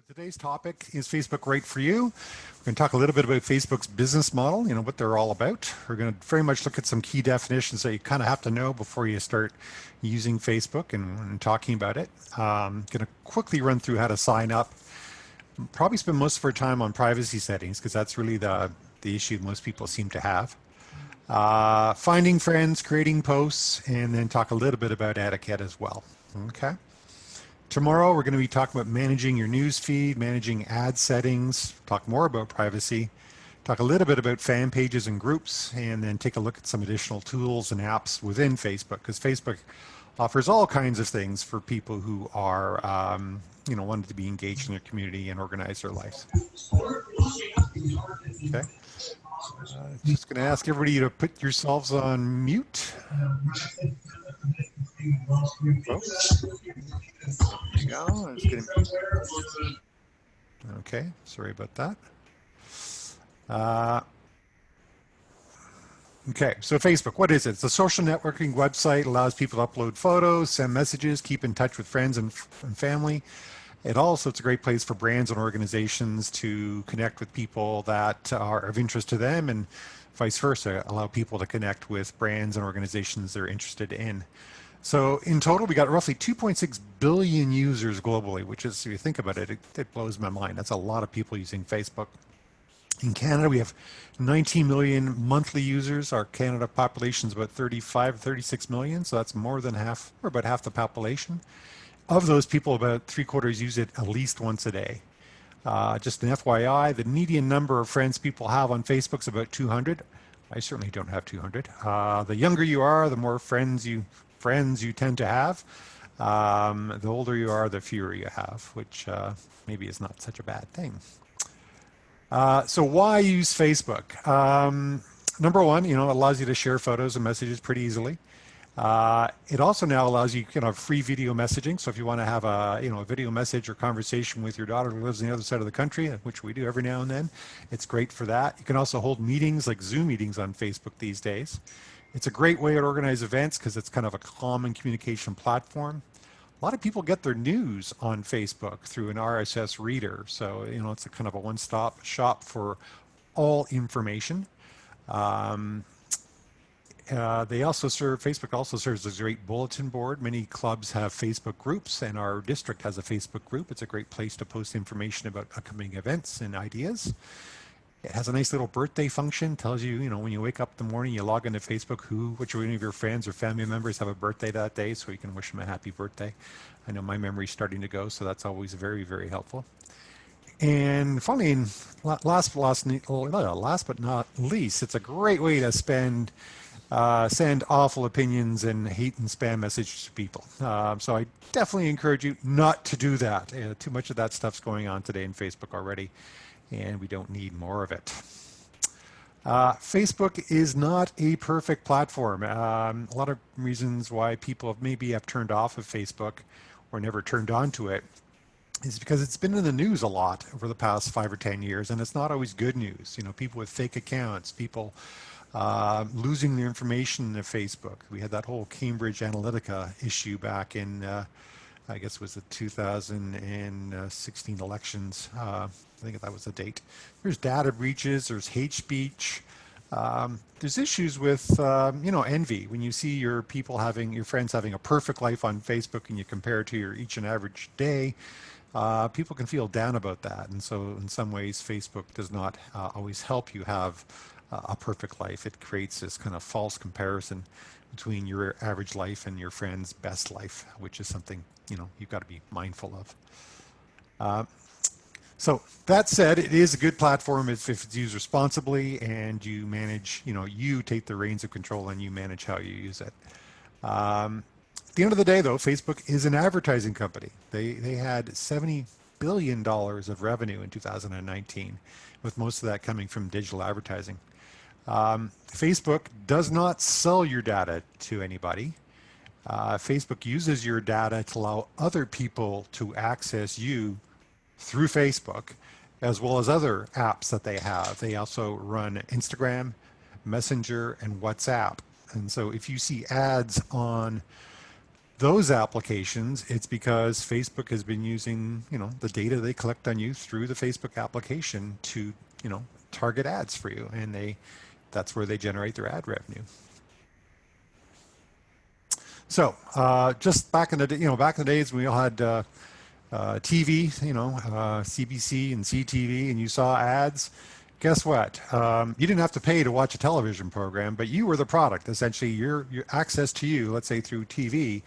So today's topic is Facebook right for you. We're going to talk a little bit about Facebook's business model, what they're all about. We're going to very much look at some key definitions that you kind of have to know before you start using Facebook and talking about it. Going to quickly run through how to sign up. Probably spend most of our time on privacy settings because that's really the issue most people seem to have. Finding friends, creating posts, and then talk a little bit about etiquette as well. Okay. Tomorrow, we're going to be talking about managing your news feed, managing ad settings, talk more about privacy, talk a little bit about fan pages and groups, and then take a look at some additional tools and apps within Facebook, because Facebook offers all kinds of things for people who are, wanting to be engaged in their community and organize their lives. Okay. Just going to ask everybody to put yourselves on mute. Folks. There you go. Okay, sorry about that. Okay, so Facebook, what is it? It's a social networking website, allows people to upload photos, send messages, keep in touch with friends and family. It's a great place for brands and organizations to connect with people that are of interest to them, and vice versa, allow people to connect with brands and organizations they're interested in. So in total, we got roughly 2.6 billion users globally, which is, if you think about it, it blows my mind. That's a lot of people using Facebook. In Canada, we have 19 million monthly users. Our Canada population is about 36 million, so that's more than half, or about half the population. Of those people, about 3/4 use it at least once a day. Just an FYI, the median number of friends people have on Facebook is about 200. I certainly don't have 200. The younger you are, the more friends you tend to have. The older you are, the fewer you have, which maybe is not such a bad thing. So why use Facebook? Number one, it allows you to share photos and messages pretty easily. It also now allows you free video messaging. So if you want to have a video message or conversation with your daughter who lives on the other side of the country, which we do every now and then, it's great for that. You can also hold meetings like Zoom meetings on Facebook these days. It's a great way to organize events because it's kind of a common communication platform. A lot of people get their news on Facebook through an RSS reader. So, it's a kind of a one-stop shop for all information. Facebook also serves as a great bulletin board. Many clubs have Facebook groups, and our district has a Facebook group. It's a great place to post information about upcoming events and ideas. It has a nice little birthday function. Tells you, when you wake up in the morning, you log into Facebook, which one of your friends or family members have a birthday that day, so you can wish them a happy birthday. I know my memory's starting to go, so that's always very, very helpful. And finally, last but not least, it's a great way to send awful opinions and hate and spam messages to people. So I definitely encourage you not to do that. Too much of that stuff's going on today in Facebook already, and we don't need more of it. Facebook is not a perfect platform. A lot of reasons why people maybe have turned off of Facebook or never turned on to it is because it's been in the news a lot over the past 5 or 10 years, and it's not always good news. People with fake accounts, people losing their information in Facebook. We had that whole Cambridge Analytica issue back in, I guess it was the 2016 elections. I think that was the date. There's data breaches, there's hate speech. There's issues with, envy. When you see your friends having a perfect life on Facebook and you compare it to your each and average day, people can feel down about that. And so in some ways, Facebook does not always help you have a perfect life. It creates this kind of false comparison between your average life and your friend's best life, which is something, you've got to be mindful of. So that said, it is a good platform if it's used responsibly and you manage, you take the reins of control and you manage how you use it. At the end of the day, though, Facebook is an advertising company. They had $70 billion of revenue in 2019, with most of that coming from digital advertising. Facebook does not sell your data to anybody. Facebook uses your data to allow other people to access you through Facebook, as well as other apps that they have. They also run Instagram, Messenger, and WhatsApp. And so if you see ads on those applications, it's because Facebook has been using, the data they collect on you through the Facebook application to, target ads for you, and that's where they generate their ad revenue. So just back in the back in the days when we all had TV, CBC and CTV, and you saw ads. Guess what? You didn't have to pay to watch a television program, but you were the product. Essentially, your access to you, let's say through TV,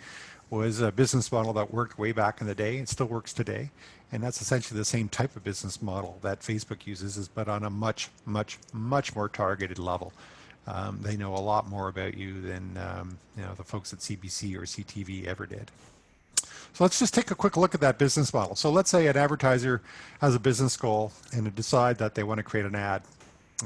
was a business model that worked way back in the day and still works today. And that's essentially the same type of business model that Facebook uses, but on a much, much, much more targeted level. They know a lot more about you than the folks at CBC or CTV ever did. So let's just take a quick look at that business model. So let's say an advertiser has a business goal and they decide that they want to create an ad.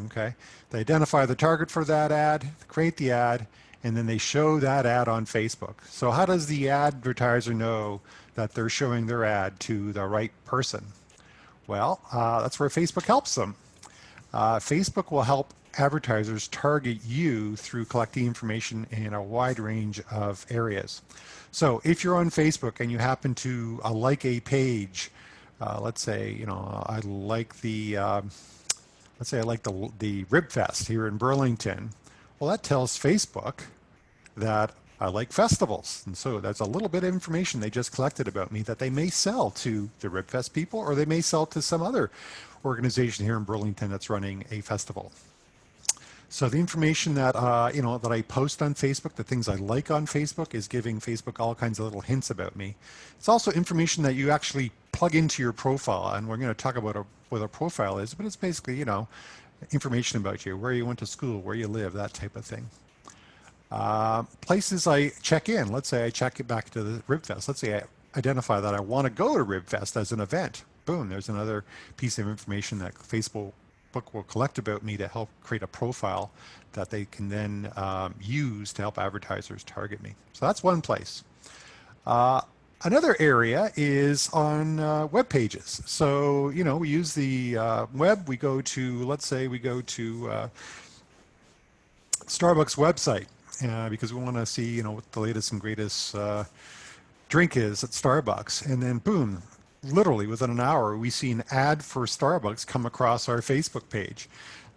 Okay, they identify the target for that ad, create the ad, and then they show that ad on Facebook. So how does the advertiser know that they're showing their ad to the right person? Well, that's where Facebook helps them. Facebook will help advertisers target you through collecting information in a wide range of areas. So if you're on Facebook and you happen to like a page, let's say, I like let's say I like the Rib Fest here in Burlington. Well, that tells Facebook that I like festivals. And so that's a little bit of information they just collected about me that they may sell to the Rib Fest people, or they may sell to some other organization here in Burlington that's running a festival. So the information that that I post on Facebook, the things I like on Facebook, is giving Facebook all kinds of little hints about me. It's also information that you actually plug into your profile, and we're going to talk about what a profile is, but it's basically information about you, where you went to school, where you live, that type of thing. Places I check in. Let's say I check it back to the Ribfest. Let's say I identify that I want to go to Ribfest as an event. Boom, there's another piece of information that Facebook will collect about me to help create a profile that they can then use to help advertisers target me. So that's one place. Another area is on web pages. So, we use the web. We go to, let's say we go to Starbucks website because we want to see, what the latest and greatest drink is at Starbucks. And then boom, literally within an hour, we see an ad for Starbucks come across our Facebook page.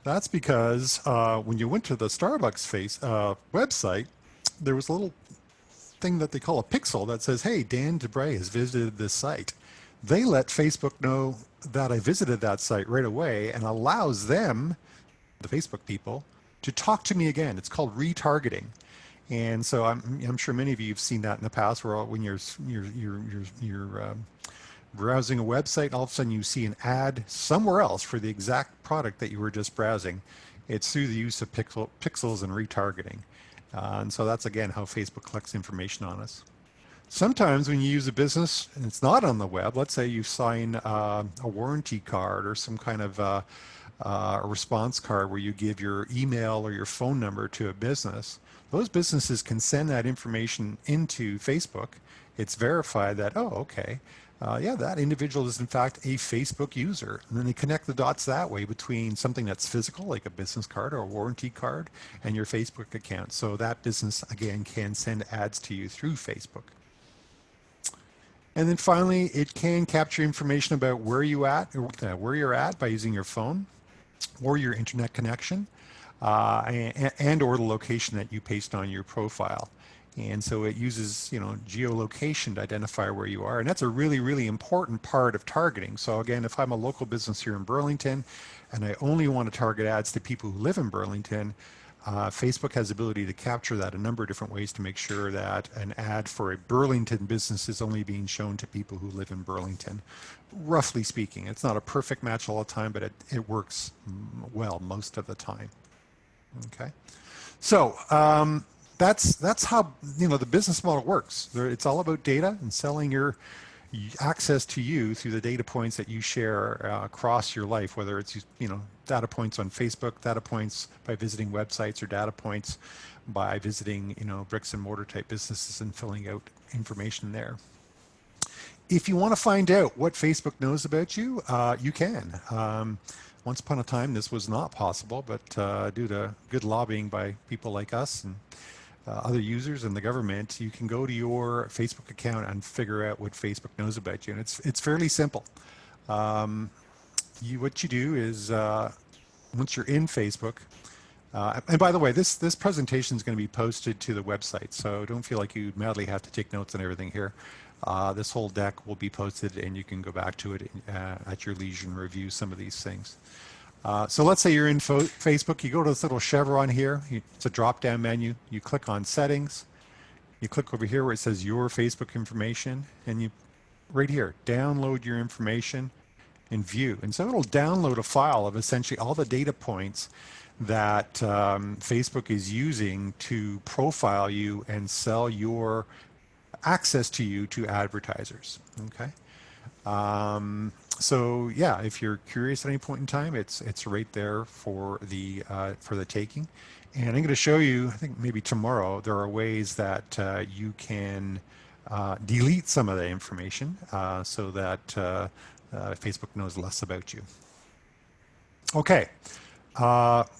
That's because when you went to the Starbucks website, there was a little thing that they call a pixel that says, hey, Dan DeBray has visited this site. They let Facebook know that I visited that site right away and allows them, the Facebook people, to talk to me again. It's called retargeting. And so I'm sure many of you have seen that in the past, where when you're browsing a website, and all of a sudden you see an ad somewhere else for the exact product that you were just browsing. It's through the use of pixels and retargeting. And so that's, again, how Facebook collects information on us. Sometimes when you use a business and it's not on the web, let's say you sign a warranty card or some kind of a response card where you give your email or your phone number to a business, those businesses can send that information into Facebook. It's verified that, oh, okay, yeah, that individual is in fact a Facebook user. And then they connect the dots that way between something that's physical, like a business card or a warranty card, and your Facebook account. So that business, again, can send ads to you through Facebook. And then finally, it can capture information about where you're at by using your phone or your internet connection, and or the location that you paste on your profile. And so it uses, geolocation to identify where you are. And that's a really, really important part of targeting. So again, if I'm a local business here in Burlington and I only want to target ads to people who live in Burlington, Facebook has the ability to capture that a number of different ways to make sure that an ad for a Burlington business is only being shown to people who live in Burlington. Roughly speaking, it's not a perfect match all the time, but it works well most of the time. Okay, so that's how the business model works. It's all about data and selling your access to you through the data points that you share across your life, whether it's data points on Facebook, data points by visiting websites, or data points by visiting bricks and mortar type businesses and filling out information there. If you want to find out what Facebook knows about you, you can. Once upon a time, this was not possible, but due to good lobbying by people like us and other users and the government, you can go to your Facebook account and figure out what Facebook knows about you. And it's fairly simple. Um, what you do is once you're in Facebook, and by the way, this presentation is going to be posted to the website, so don't feel like you madly have to take notes on everything here. This whole deck will be posted, and you can go back to it at your leisure and review some of these things. So let's say you're in Facebook. You go to this little chevron here. It's a drop-down menu. You click on Settings. You click over here where it says Your Facebook Information, and you right here, download your information and view. And so it'll download a file of essentially all the data points that Facebook is using to profile you and sell your access to you to advertisers. Okay. So yeah, if you're curious at any point in time, it's right there for the taking. And I'm going to show you, I think maybe tomorrow, there are ways that you can delete some of the information so that Facebook knows less about you. Okay.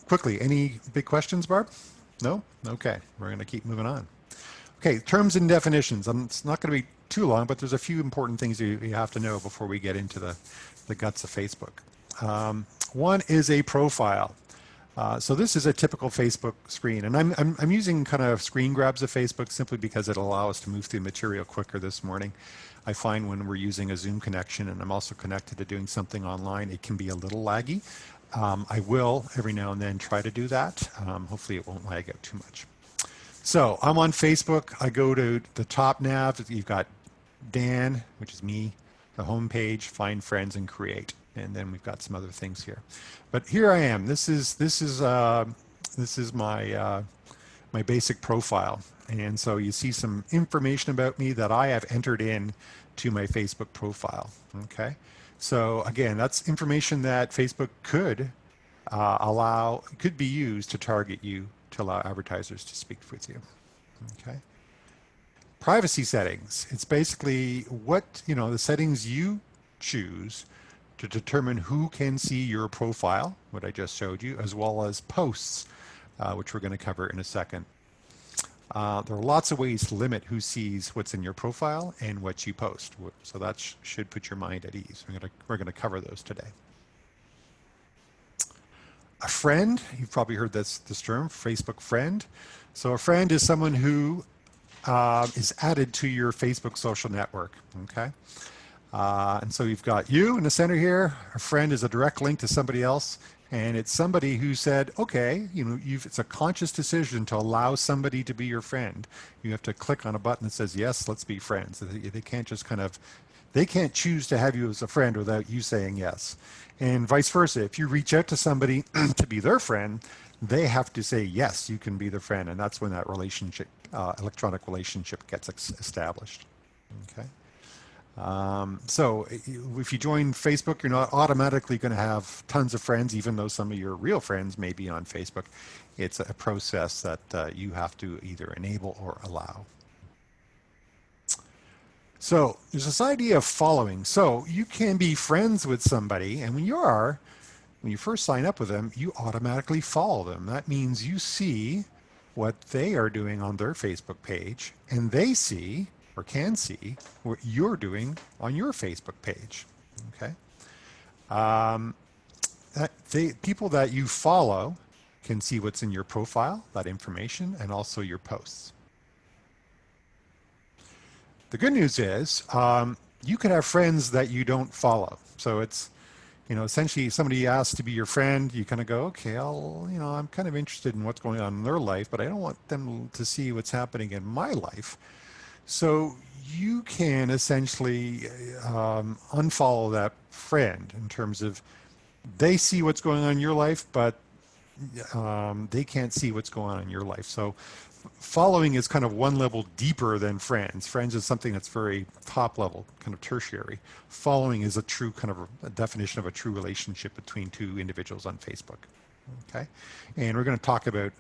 Quickly, any big questions, Barb? No? Okay, we're going to keep moving on. Okay, terms and definitions. It's not going to be too long, but there's a few important things you have to know before we get into the guts of Facebook. One is a profile. So this is a typical Facebook screen, and I'm using kind of screen grabs of Facebook simply because it'll allow us to move through material quicker this morning. I find when we're using a Zoom connection and I'm also connected to doing something online, it can be a little laggy. I will every now and then try to do that. Hopefully it won't lag out too much. So I'm on Facebook. I go to the top nav. You've got Dan, which is me, the home page, find friends, and create. And then we've got some other things here. But here I am. This is my my basic profile. And so you see some information about me that I have entered in to my Facebook profile. Okay. So again, that's information that Facebook could could be used to target you, to allow advertisers to speak with you. Okay. Privacy settings. It's basically what, the settings you choose to determine who can see your profile, what I just showed you, as well as posts, which we're going to cover in a second. There are lots of ways to limit who sees what's in your profile and what you post. So that should put your mind at ease. We're going to cover those today. A friend, you've probably heard this term, Facebook friend. So a friend is someone who is added to your Facebook social network. Okay. And so you've got you in the center here. A friend is a direct link to somebody else. And it's somebody who said, okay, it's a conscious decision to allow somebody to be your friend. You have to click on a button that says, yes, let's be friends. They can't just they can't choose to have you as a friend without you saying yes. And vice versa. If you reach out to somebody to be their friend, they have to say, yes, you can be their friend. And that's when that relationship, electronic relationship gets established. Okay. So if you join Facebook, you're not automatically going to have tons of friends, even though some of your real friends may be on Facebook. It's a process that you have to either enable or allow. So there's this idea of following. So you can be friends with somebody, and when you first sign up with them, you automatically follow them. That means you see what they are doing on their Facebook page, and they see or can see what you're doing on your Facebook page. Okay. People that you follow can see what's in your profile, that information, and also your posts. The good news is you can have friends that you don't follow. So it's, essentially somebody asks to be your friend, you kind of go, okay, I'm kind of interested in what's going on in their life, but I don't want them to see what's happening in my life. So you can essentially unfollow that friend in terms of they see what's going on in your life, but they can't see what's going on in your life. So following is kind of one level deeper than friends. Friends is something that's very top level, kind of tertiary. Following is a true kind of a definition of a true relationship between two individuals on Facebook. Okay, and we're going to talk about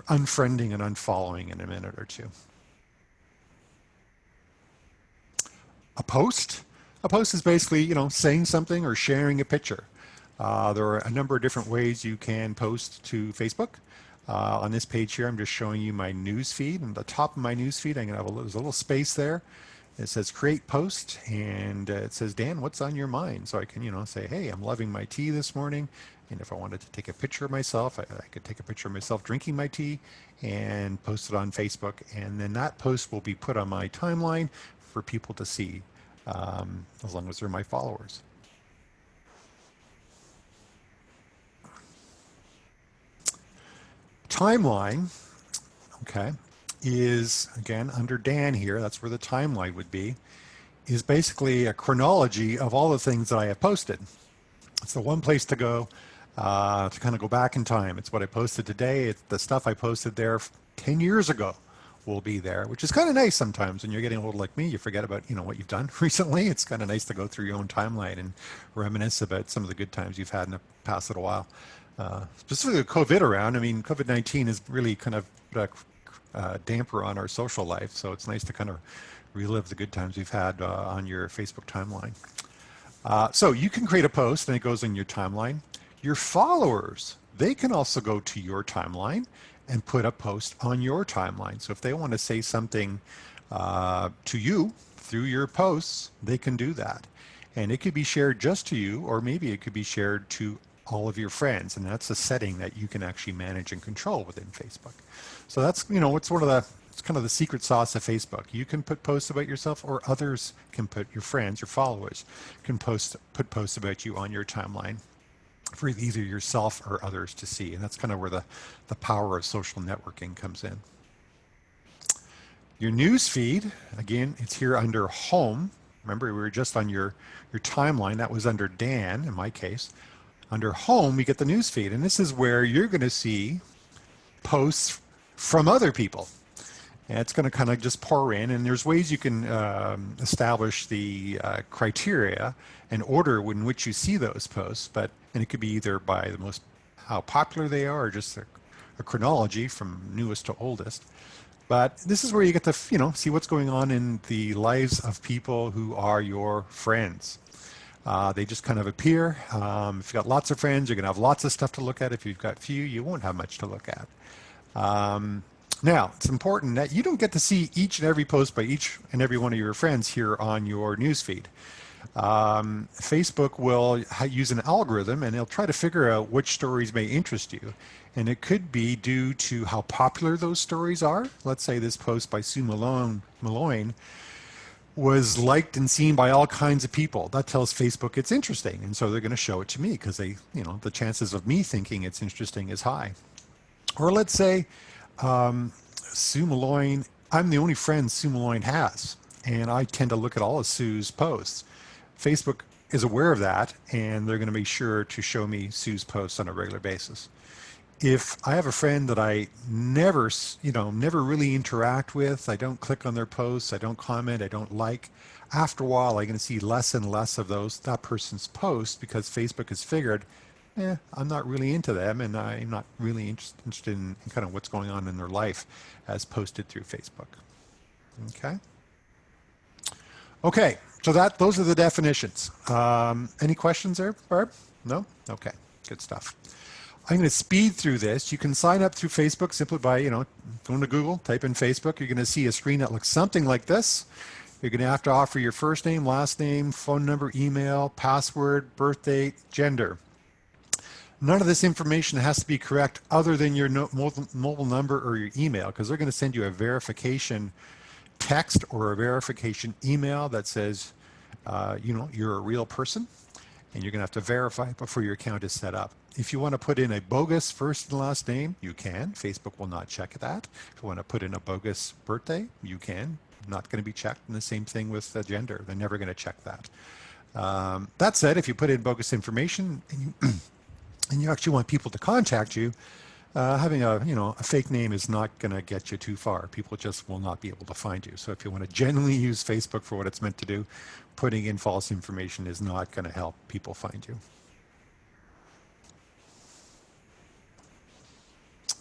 unfriending and unfollowing in a minute or two. A post is basically, saying something or sharing a picture. There are a number of different ways you can post to Facebook. On this page here, I'm just showing you my news feed. And the top of my news feed, I'm going to have there's a little space there. It says create post, and it says, Dan, what's on your mind? So I can, say, hey, I'm loving my tea this morning. And if I wanted to take a picture of myself, I could take a picture of myself drinking my tea and post it on Facebook. And then that post will be put on my timeline for people to see, as long as they're my followers. Timeline, okay, is again under Dan here. That's where the timeline would be. Is basically a chronology of all the things that I have posted. It's the one place to go to kind of go back in time. It's what I posted today. It's the stuff I posted there 10 years ago will be there, which is kind of nice sometimes when you're getting old like me. You forget about what you've done recently. It's kind of nice to go through your own timeline and reminisce about some of the good times you've had in the past little while. Specifically with COVID around, I mean, COVID-19 has really kind of put a damper on our social life, so it's nice to kind of relive the good times we've had on your Facebook timeline. So you can create a post and it goes in your timeline. Your followers, they can also go to your timeline and put a post on your timeline. So if they want to say something to you through your posts, they can do that. And it could be shared just to you, or maybe it could be shared to all of your friends. And that's a setting that you can actually manage and control within Facebook. So that's, it's kind of the secret sauce of Facebook. You can put posts about yourself, or others can put, your friends, your followers can put posts about you on your timeline for either yourself or others to see. And that's kind of where the power of social networking comes in. Your news feed, again, it's here under home. Remember, we were just on your timeline. That was under Dan, in my case. Under home, we get the news feed. And this is where you're going to see posts from other people. And it's going to kind of just pour in, and there's ways you can establish the criteria and order in which you see those posts. And it could be either by how popular they are, or just a chronology from newest to oldest. But this is where you get to see what's going on in the lives of people who are your friends. They just kind of appear. If you've got lots of friends, you're going to have lots of stuff to look at. If you've got few, you won't have much to look at. Now, it's important that you don't get to see each and every post by each and every one of your friends here on your newsfeed. Facebook will use an algorithm, and it'll try to figure out which stories may interest you. And it could be due to how popular those stories are. Let's say this post by Sue Malloy was liked and seen by all kinds of people. That tells Facebook it's interesting, and so they're going to show it to me because the chances of me thinking it's interesting is high. Or let's say Sue Malloy, I'm the only friend Sue Malloy has, and I tend to look at all of Sue's posts. Facebook is aware of that, and they're going to make sure to show me Sue's posts on a regular basis. If I have a friend that I never really interact with, I don't click on their posts, I don't comment, I don't like, after a while I'm going to see less and less of that person's posts, because Facebook has figured, I'm not really into them, and I'm not really interested in kind of what's going on in their life as posted through Facebook. Okay, so those are the definitions. Any questions there, Barb? No? Okay, good stuff. I'm going to speed through this. You can sign up through Facebook simply by, going to Google, type in Facebook. You're going to see a screen that looks something like this. You're going to have to offer your first name, last name, phone number, email, password, birth date, gender. None of this information has to be correct other than your mobile number or your email, because they're going to send you a verification text or a verification email that says, you're a real person, and you're going to have to verify before your account is set up. If you want to put in a bogus first and last name, you can. Facebook will not check that. If you want to put in a bogus birthday, you can. Not going to be checked. And the same thing with the gender. They're never going to check that. That said, if you put in bogus information and you actually want people to contact you, having a fake name is not going to get you too far. People just will not be able to find you. So if you want to genuinely use Facebook for what it's meant to do, putting in false information is not going to help people find you.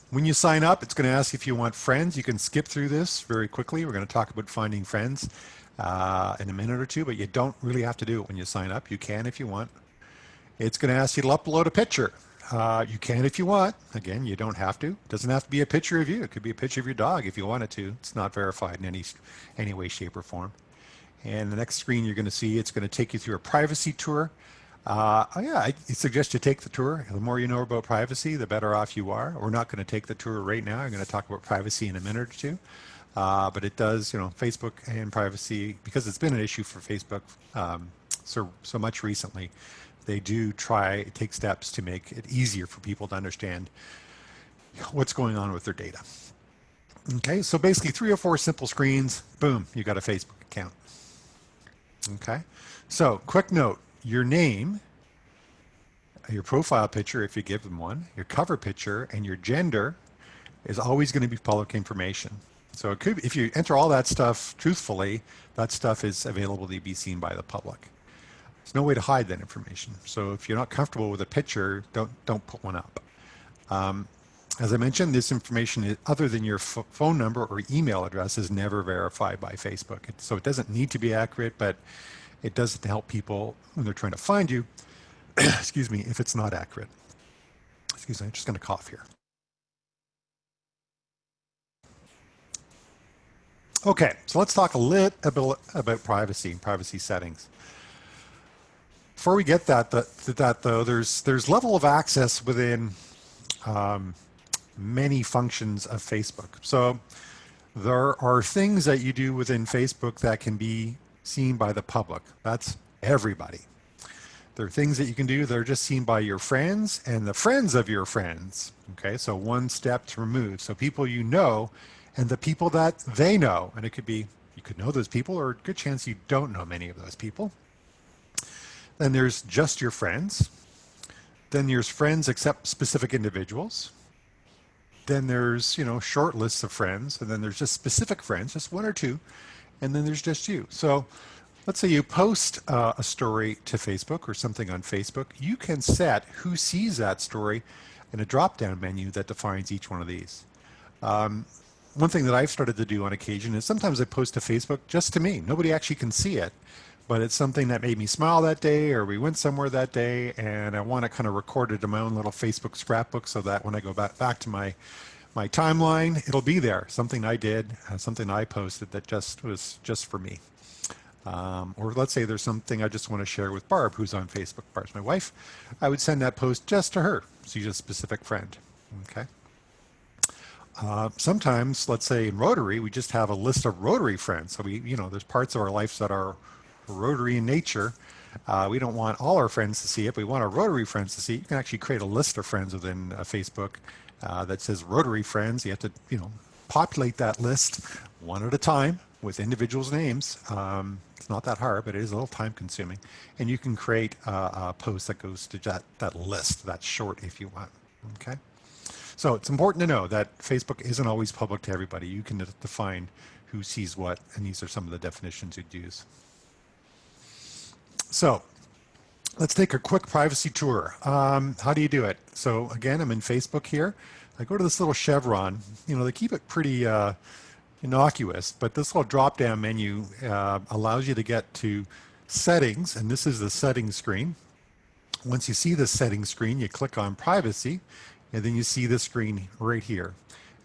When you sign up, it's going to ask if you want friends. You can skip through this very quickly. We're going to talk about finding friends in a minute or two, but you don't really have to do it when you sign up. You can if you want. It's going to ask you to upload a picture. You can if you want. Again, you don't have to. It doesn't have to be a picture of you. It could be a picture of your dog if you want it to. It's not verified in any way, shape, or form. And the next screen you're going to see, it's going to take you through a privacy tour. Yeah, I suggest you take the tour. The more you know about privacy, the better off you are. We're not going to take the tour right now. I'm going to talk about privacy in a minute or two. But it does, Facebook and privacy, because it's been an issue for Facebook so much recently, they do take steps to make it easier for people to understand what's going on with their data. Okay, so basically 3 or 4 simple screens, boom, you got a Facebook account. Okay, so quick note, your name, your profile picture if you give them one, your cover picture, and your gender is always going to be public information. So it could, if you enter all that stuff truthfully, that stuff is available to be seen by the public. There's no way to hide that information. So if you're not comfortable with a picture, don't put one up. As I mentioned, this information, other than your phone number or email address, is never verified by Facebook. So it doesn't need to be accurate, but it does help people when they're trying to find you, excuse me, if it's not accurate. Excuse me, I'm just going to cough here. Okay, so let's talk a little about privacy and privacy settings. Before we get that though, there's level of access within many functions of Facebook. So there are things that you do within Facebook that can be seen by the public. That's everybody. There are things that you can do that are just seen by your friends and the friends of your friends. Okay, so one step removed. So people you know and the people that they know. And it could be, you could know those people, or a good chance you don't know many of those people. Then there's just your friends. Then there's friends except specific individuals. Then there's, short lists of friends. And then there's just specific friends, just 1 or 2. And then there's just you. So let's say you post a story to Facebook or something on Facebook. You can set who sees that story in a drop-down menu that defines each one of these. One thing that I've started to do on occasion is sometimes I post to Facebook just to me. Nobody actually can see it, but it's something that made me smile that day, or we went somewhere that day, and I want to kind of record it in my own little Facebook scrapbook so that when I go back to my timeline, it'll be there. Something I did, something I posted that was just for me. Or let's say there's something I just want to share with Barb, who's on Facebook. Barb's my wife. I would send that post just to her. She's a specific friend. Okay. Sometimes, let's say in Rotary, we just have a list of Rotary friends. So there's parts of our lives that are Rotary in nature. We don't want all our friends to see it. We want our Rotary friends to see it. You can actually create a list of friends within Facebook that says Rotary friends. You have to, populate that list one at a time with individuals' names. It's not that hard, but it is a little time consuming. And you can create a post that goes to that list, that's short if you want. Okay. So it's important to know that Facebook isn't always public to everybody. You can define who sees what, and these are some of the definitions you'd use. So let's take a quick privacy tour. How do you do it? So again, I'm in Facebook here. I go to this little chevron. They keep it pretty innocuous, but this little drop-down menu allows you to get to settings, and this is the settings screen. Once you see the settings screen, you click on privacy, and then you see this screen right here.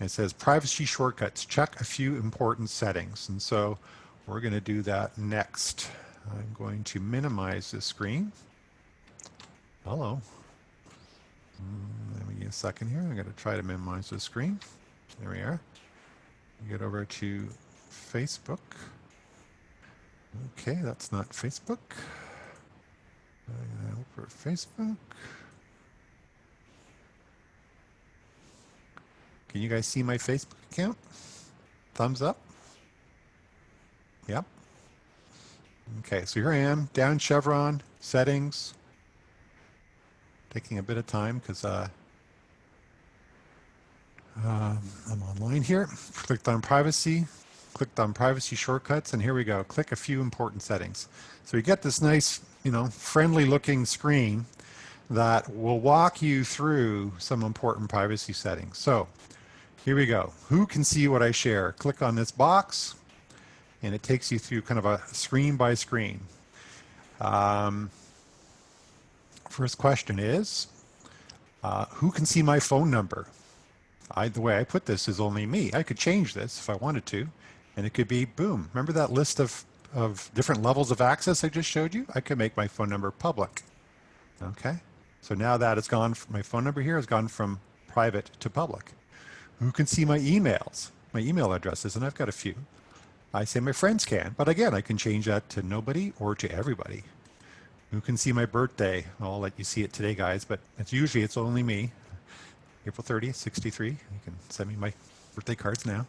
And it says privacy shortcuts. Check a few important settings. And so we're going to do that next. I'm going to minimize this screen. Hello. Let me get a second here. I'm going to try to minimize the screen. There we are. Get over to Facebook. Okay, that's not Facebook. Over Facebook. Can you guys see my Facebook account? Thumbs up? Yep. Okay, so here I am, down chevron, settings. Taking a bit of time because I'm online here. Clicked on privacy, clicked on privacy shortcuts, and here we go. Click a few important settings. So you get this nice, friendly looking screen that will walk you through some important privacy settings. So here we go. Who can see what I share? Click on this box, and it takes you through kind of a screen by screen. First question is, Who can see my phone number? The way I put this is only me. I could change this if I wanted to, and it could be boom. Remember that list of different levels of access I just showed you? I could make my phone number public. Okay. So now that it's gone, my phone number here has gone from private to public. Who can see my emails, my email addresses? And I've got a few. I say my friends can, but again, I can change that to nobody or to everybody. Who can see my birthday? I'll let you see it today, guys, but it's only me. April 30th, 63. You can send me my birthday cards now.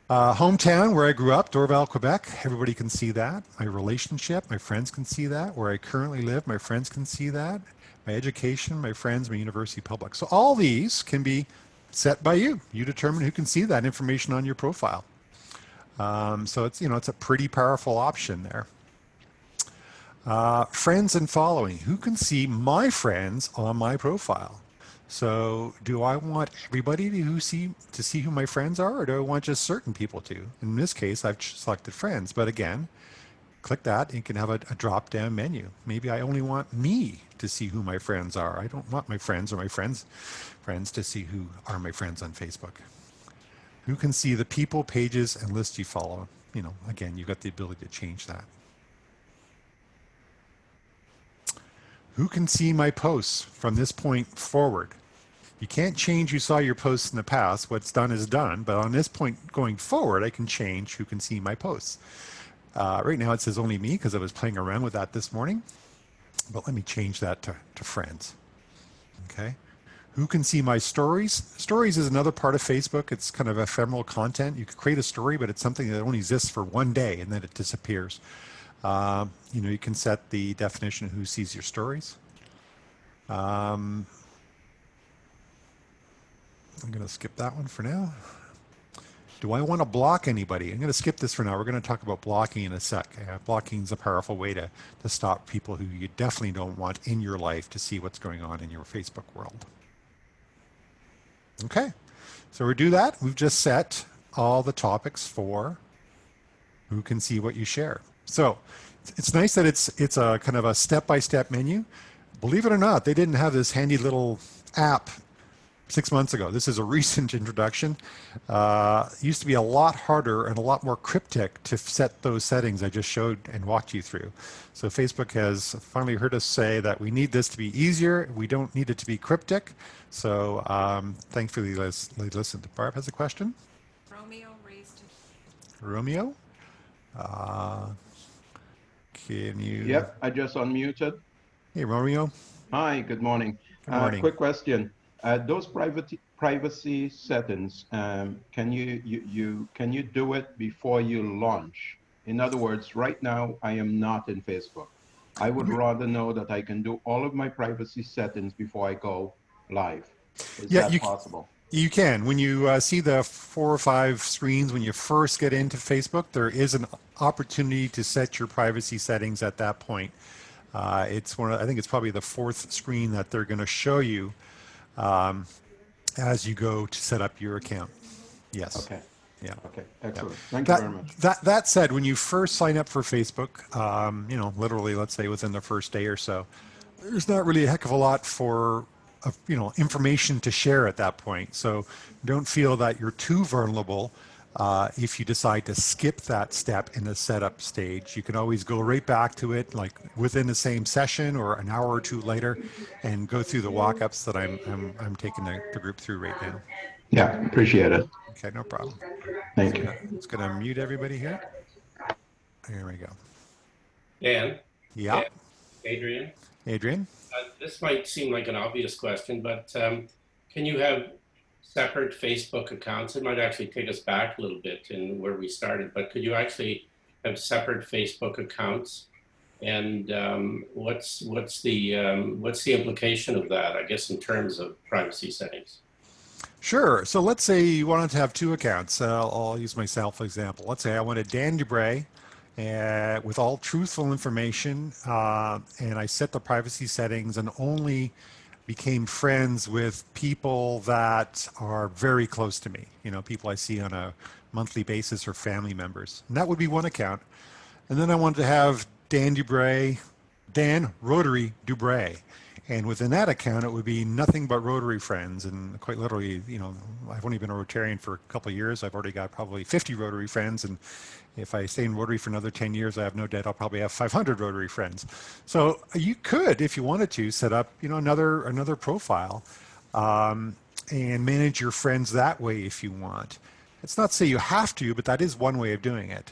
Hometown, where I grew up, Dorval, Quebec. Everybody can see that. My relationship, my friends can see that. Where I currently live, my friends can see that. My education, my friends, my university public. So all these can be set by you. You determine who can see that information on your profile. So it's a pretty powerful option there. Friends and following. Who can see my friends on my profile? So do I want everybody to see who my friends are, or do I want just certain people to? In this case, I've selected friends, but again, click that and you can have a drop-down menu. Maybe I only want me to see who my friends are. I don't want my friends or my friends to see who are my friends on Facebook. Who can see the people, pages, and lists you follow? Again, you've got the ability to change that. Who can see my posts from this point forward? You can't change who saw your posts in the past. What's done is done. But on this point going forward, I can change who can see my posts. Right now it says only me because I was playing around with that this morning. But let me change that to friends. Okay. Who can see my stories? Stories is another part of Facebook. It's kind of ephemeral content. You could create a story, but it's something that only exists for one day and then it disappears. You can set the definition of who sees your stories. I'm going to skip that one for now. Do I want to block anybody? I'm going to skip this for now. We're going to talk about blocking in a sec. Blocking is a powerful way to stop people who you definitely don't want in your life to see what's going on in your Facebook world. Okay, so we do that. We've just set all the topics for who can see what you share. So it's nice that it's a kind of a step-by-step menu. Believe it or not, they didn't have this handy little app 6 months ago. This is a recent introduction. It used to be a lot harder and a lot more cryptic to set those settings I just showed and walked you through. So Facebook has finally heard us say that we need this to be easier. We don't need it to be cryptic. So thankfully, let's listen. Barb has a question. Romeo raised his Romeo? Can you? Yep, I just unmuted. Hey, Romeo. Hi, good morning. Good morning. Quick question. Those privacy settings, can you do it before you launch? In other words, right now I am not in Facebook. I would rather know that I can do all of my privacy settings before I go live. Is that possible? You can. When you see the 4 or 5 screens when you first get into Facebook, there is an opportunity to set your privacy settings at that point. I think it's probably the 4th screen that they're going to show you as you go to set up your account. Yes. Okay. Yeah. Okay. Excellent. Thank you very much. That said, when you first sign up for Facebook, literally, let's say within the first day or so, there's not really a heck of a lot for information to share at that point. So don't feel that you're too vulnerable. If you decide to skip that step in the setup stage, you can always go right back to it, like within the same session or an hour or two later, and go through the walk-ups that I'm taking the group through right now. Yeah, appreciate it. Okay, no problem. Thank you. It's going to mute everybody here. Here we go. Dan? Yeah. Adrian? Adrian? This might seem like an obvious question, but can you have separate Facebook accounts? It might actually take us back a little bit in where we started, but could you actually have separate Facebook accounts? And what's the implication of that, I guess, in terms of privacy settings? Sure. So let's say you wanted to have 2 accounts. I'll use myself for example. Let's say I wanted Dan Dubray with all truthful information, and I set the privacy settings and only became friends with people that are very close to me, people I see on a monthly basis or family members. And that would be one account. And then I wanted to have Dan Rotary Dubray. And within that account, it would be nothing but Rotary friends. And quite literally, you know, I've only been a Rotarian for a couple of years. I've already got probably 50 Rotary friends. And if I stay in Rotary for another 10 years, I have no doubt I'll probably have 500 Rotary friends. So you could, if you wanted to, set up, you know, another profile and manage your friends that way if you want. It's not to say you have to, but that is one way of doing it.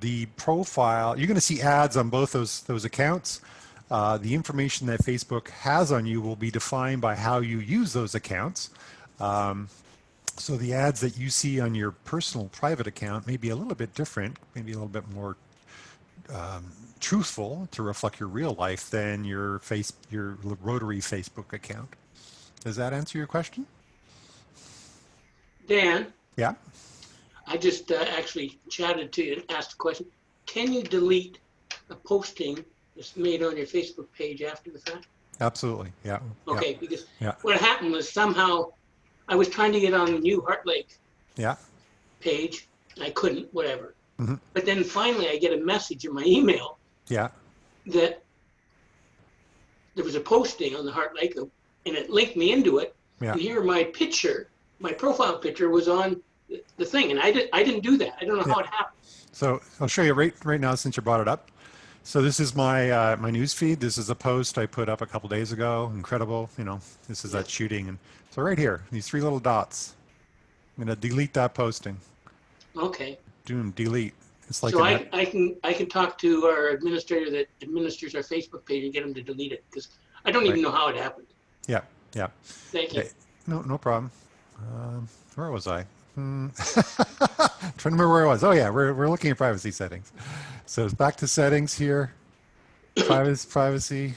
The profile, you're going to see ads on both those accounts. The information that Facebook has on you will be defined by how you use those accounts. So the ads that you see on your personal private account may be a little bit different, maybe a little bit more truthful to reflect your real life than your Rotary Facebook account. Does that answer your question? Dan, Yeah. I just actually chatted to you and asked a question. Can you delete a posting that's made on your Facebook page after the fact? Absolutely. Yeah. Okay, because Yeah. what happened was somehow I was trying to get on the new Heart Lake Yeah. page. And I couldn't, whatever. Mm-hmm. But then finally I get a message in my email Yeah. that there was a posting on the Heart Lake and it linked me into it. Yeah. And here my picture, my profile picture was on the thing. And I didn't do that. I don't know how it happened. So I'll show you right now since you brought it up. So this is my my news feed. This is a post I put up a couple days ago. Incredible, you know. This is that shooting, and so right here, these three little dots. I'm gonna delete that posting. Okay. Doom delete. It's like So I can talk to our administrator that administers our Facebook page and get him to delete it because I don't even know how it happened. Yeah. Thank you. Okay. No problem. Where was I? Trying to remember where I was. Oh yeah, we're looking at privacy settings. So it's back to settings here. Privacy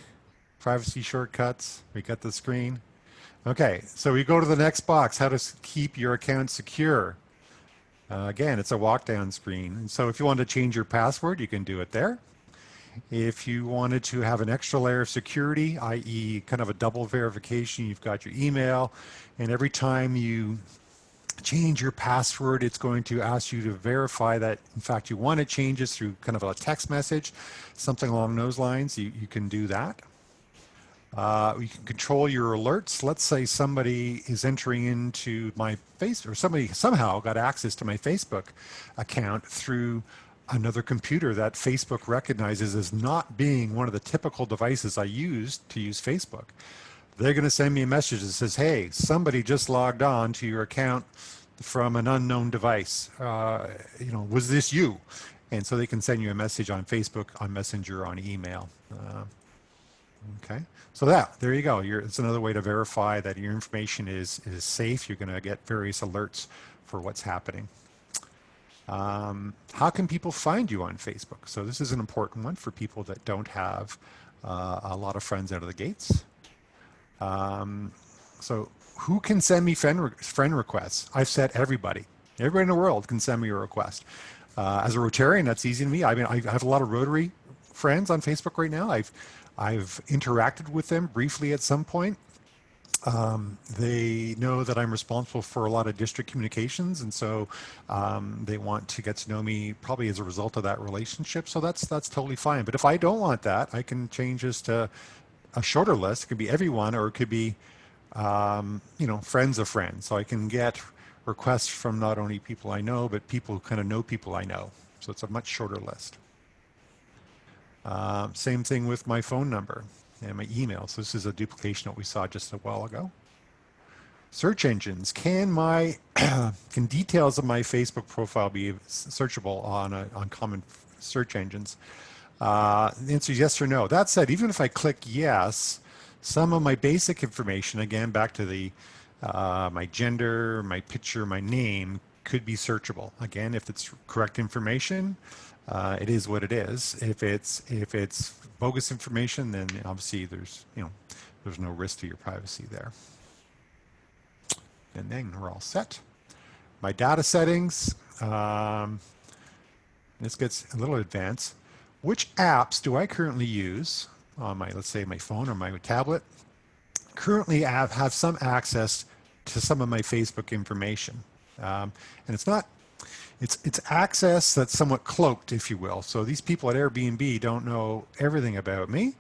shortcuts. We got the screen. Okay, so we go to the next box. How to keep your account secure. Again, it's a walk down screen. And so if you want to change your password, you can do it there. If you wanted to have an extra layer of security, i.e. kind of a double verification, you've got your email, and every time you change your password, it's going to ask you to verify that, in fact, you want to change this through kind of a text message, something along those lines. You can do that. You can control your alerts. Let's say somebody is entering into my face, or somebody somehow got access to my Facebook account through another computer that Facebook recognizes as not being one of the typical devices I use to use Facebook. They're going to send me a message that says, hey, somebody just logged on to your account from an unknown device. Was this you? And so they can send you a message on Facebook, on Messenger, on email. Okay, so there you go. It's another way to verify that your information is safe. You're going to get various alerts for what's happening. How can people find you on Facebook? So this is an important one for people that don't have a lot of friends out of the gates. So who can send me friend requests? I've said everybody. Everybody in the world can send me a request. As a Rotarian, that's easy to me. I mean, I have a lot of Rotary friends on Facebook right now. I've interacted with them briefly at some point. They know that I'm responsible for a lot of district communications, and so they want to get to know me probably as a result of that relationship. So that's totally fine. But if I don't want that, I can change this to a shorter list. It could be everyone, or it could be friends of friends. So I can get requests from not only people I know, but people who kind of know people I know. So it's a much shorter list. Same thing with my phone number and my email. So this is a duplication that we saw just a while ago. Search engines. Can details of my Facebook profile be searchable on common search engines? The answer is yes or no. That said, even if I click yes, some of my basic information, again, back to the my gender, my picture, my name, could be searchable. Again, if it's correct information, it is what it is. If it's bogus information, then obviously there's no risk to your privacy there. And then we're all set. My data settings. This gets a little advanced. Which apps do I currently use on let's say my phone or my tablet? Currently, I have some access to some of my Facebook information, and it's access that's somewhat cloaked, if you will. So these people at Airbnb don't know everything about me.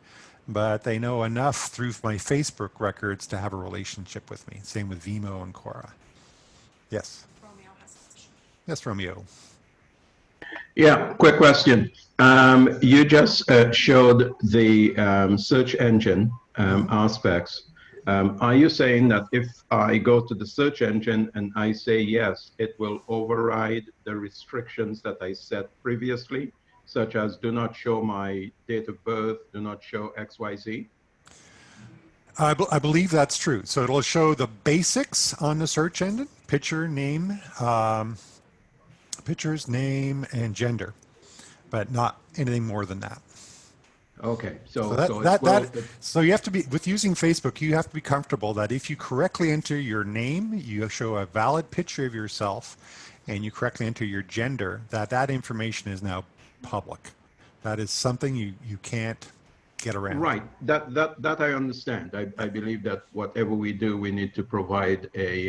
but they know enough through my Facebook records to have a relationship with me. Same with Vimo and Cora. Yes. Romeo has a question. Yes, Romeo. Yeah, quick question. You just showed the search engine aspects. Are you saying that if I go to the search engine and I say yes, it will override the restrictions that I set previously, such as do not show my date of birth, do not show XYZ? I believe that's true. So it'll show the basics on the search engine: picture, name, pictures, name, and gender, but not anything more than that. Okay, So so it will. so you have to be, with using Facebook, you have to be comfortable that if you correctly enter your name, you show a valid picture of yourself, and you correctly enter your gender, that information is now public. That is something you can't get around. Right. That I understand. I believe that whatever we do, we need to provide a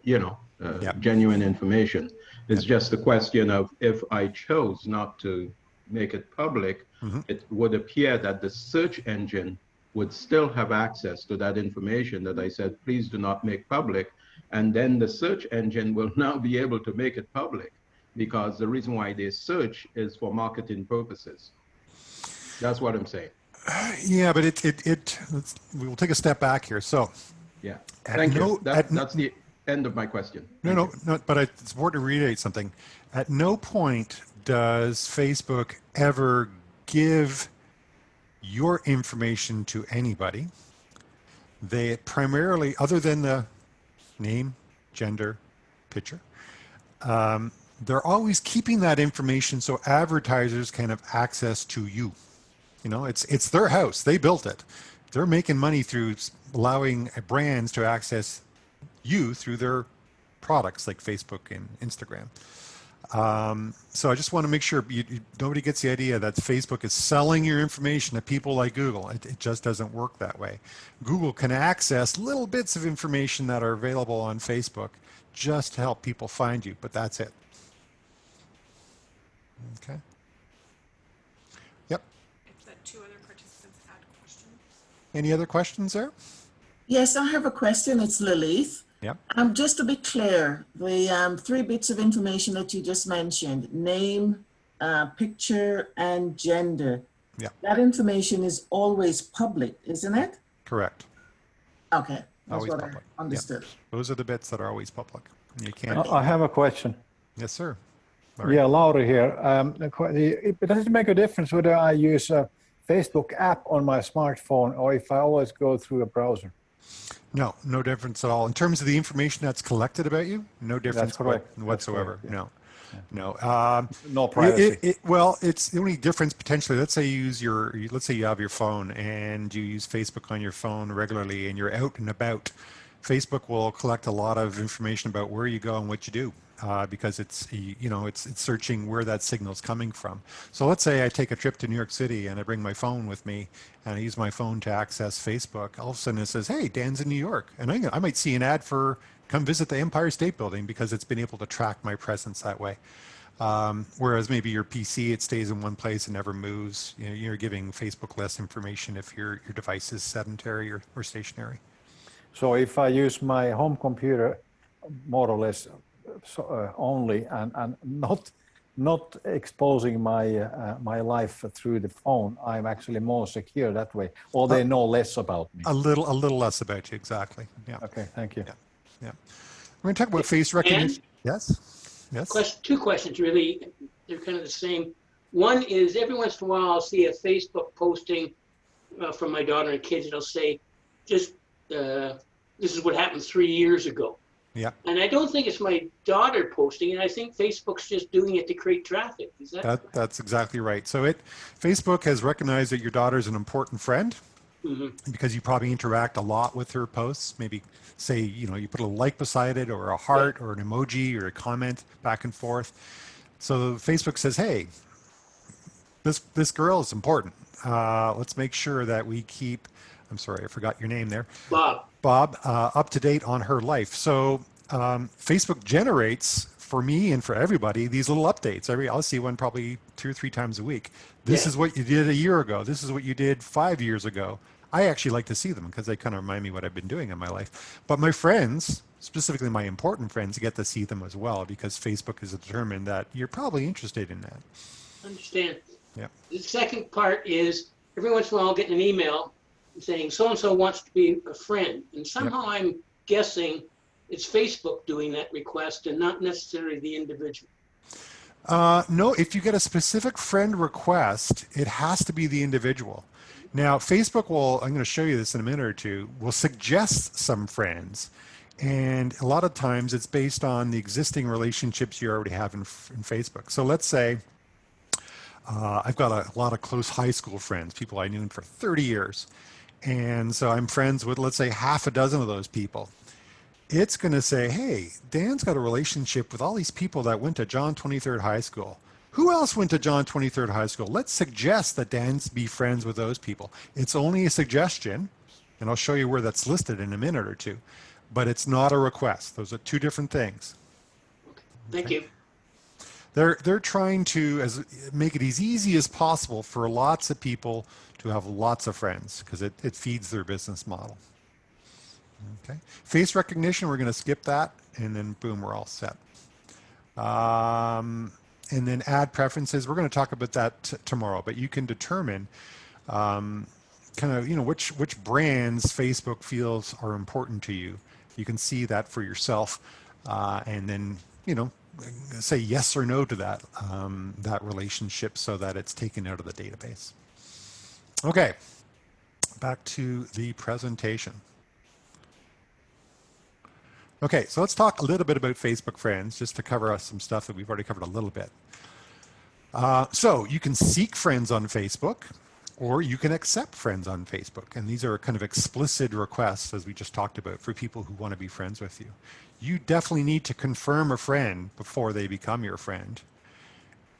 Yep. genuine information. It's just a question of if I chose not to make it public, it would appear that the search engine would still have access to that information that I said, please do not make public. And then the search engine will now be able to make it public because the reason why they search is for marketing purposes. That's what I'm saying. Yeah, but we will take a step back here. So, Yeah. At Thank no- you. at n- That's the end of my question. no, Thank no, you. no, but it's important to reiterate something. At no point does Facebook ever give your information to anybody. They primarily, other than the name, gender, picture, they're always keeping that information so advertisers can have access to you. You know, it's their house. They built it. They're making money through allowing brands to access you through their products like Facebook and Instagram. So I just want to make sure nobody gets the idea that Facebook is selling your information to people like Google. It just doesn't work that way. Google can access little bits of information that are available on Facebook just to help people find you, but that's it. Okay. Yep. If the two other participants had questions. Any other questions there? Yes, I have a question. It's Lilith. Yep. Just to be clear, the 3 bits of information that you just mentioned, name, picture, and gender, Yep. that information is always public, isn't it? Correct. Okay, that's Always what public. I understood. Those are the bits that are always public. You can't. I have a question. Yes, sir. Larry. Yeah, Laura here. Does it make a difference whether I use a Facebook app on my smartphone or if I always go through a browser? No, no difference at all. In terms of the information that's collected about you, no difference correct. That's whatsoever. correct, yeah. No. No privacy. Well, it's the only difference potentially. Let's say let's say you have your phone and you use Facebook on your phone regularly and you're out and about. Facebook will collect a lot of information about where you go and what you do. Because it's searching where that signal is coming from. So let's say I take a trip to New York City and I bring my phone with me and I use my phone to access Facebook. All of a sudden it says, "Hey, Dan's in New York," and I might see an ad for come visit the Empire State Building because it's been able to track my presence that way. Whereas maybe your PC, it stays in one place and never moves. You're giving Facebook less information if your device is sedentary or stationary. So if I use my home computer more or less only and not exposing my life through the phone, I'm actually more secure that way, or they know less about me. A little less about you, exactly. Yeah. Okay, thank you. Yeah. We're going to talk about face recognition. Yes. Two questions, really. They're kind of the same. One is every once in a while I'll see a Facebook posting from my daughter and kids. It'll say, this is what happened 3 years ago. Yeah. And I don't think it's my daughter posting it. I think Facebook's just doing it to create traffic. Is that correct? That's exactly right. So Facebook has recognized that your daughter's an important friend because you probably interact a lot with her posts. Maybe say, you put a like beside it or a heart or an emoji or a comment back and forth. So Facebook says, hey, this girl is important. Let's make sure that we keep, I'm sorry, I forgot your name there. Bob. Up to date on her life. So Facebook generates for me and for everybody these little updates. I'll see one probably 2 or 3 times a week. This Yeah. is what you did a year ago. This is what you did 5 years ago. I actually like to see them because they kind of remind me what I've been doing in my life. But my friends, specifically my important friends, get to see them as well because Facebook has determined that you're probably interested in that. Understand. Yeah. The second part is every once in a while I'll get an email saying so-and-so wants to be a friend. And somehow I'm guessing it's Facebook doing that request and not necessarily the individual. No, if you get a specific friend request, it has to be the individual. Now, Facebook will, I'm going to show you this in a minute or two, will suggest some friends. And a lot of times it's based on the existing relationships you already have in Facebook. So let's say I've got a lot of close high school friends, people I knew for 30 years. And so I'm friends with, let's say, half a dozen of those people. It's going to say, hey, Dan's got a relationship with all these people that went to John 23rd High School. Who else went to John 23rd High School? Let's suggest that Dan's be friends with those people. It's only a suggestion, and I'll show you where that's listed in a minute or two, but it's not a request. Those are two different things. Thank you. They're trying to make it as easy as possible for lots of people to have lots of friends because it feeds their business model. Okay. Face recognition, we're going to skip that, and then boom, we're all set. And then ad preferences, we're going to talk about that tomorrow, but you can determine kind of, which brands Facebook feels are important to you. You can see that for yourself, and then, say yes or no to that, that relationship so that it's taken out of the database. Okay, back to the presentation. Okay, so let's talk a little bit about Facebook friends, just to cover some stuff that we've already covered a little bit. So you can seek friends on Facebook, or you can accept friends on Facebook. And these are kind of explicit requests, as we just talked about, for people who want to be friends with you. You definitely need to confirm a friend before they become your friend.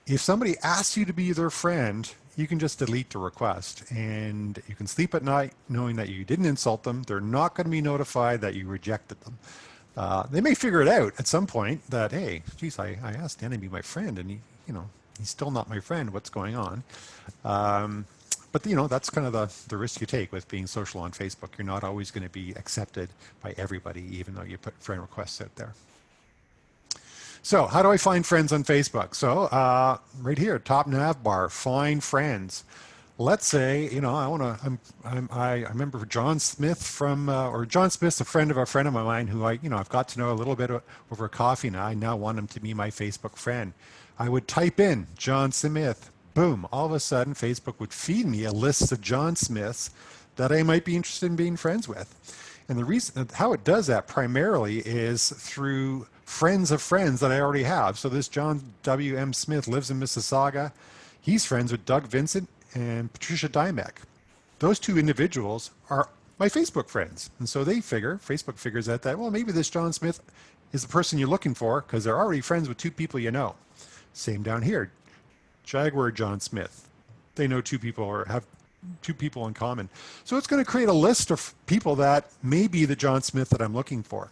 If somebody asks you to be their friend, you can just delete the request, and you can sleep at night knowing that you didn't insult them. They're not going to be notified that you rejected them. They may figure it out at some point that, hey, geez, I asked Dan to be my friend, and he's still not my friend. What's going on? But that's kind of the risk you take with being social on Facebook. You're not always going to be accepted by everybody, even though you put friend requests out there. So how do I find friends on Facebook? So right here, top nav bar, find friends. Let's say, I remember John Smith or John Smith's a friend of mine who I've got to know a little bit over coffee now. I now want him to be my Facebook friend. I would type in John Smith, boom, all of a sudden Facebook would feed me a list of John Smiths that I might be interested in being friends with. And the reason how it does that primarily is through friends of friends that I already have. So this John W.M. Smith lives in Mississauga. He's friends with Doug Vincent and Patricia Dymek. Those two individuals are my Facebook friends. And so Facebook figures out that, well, maybe this John Smith is the person you're looking for because they're already friends with two people you know. Same down here. Jaguar John Smith. They know two people or have two people in common. So it's going to create a list of people that may be the John Smith that I'm looking for.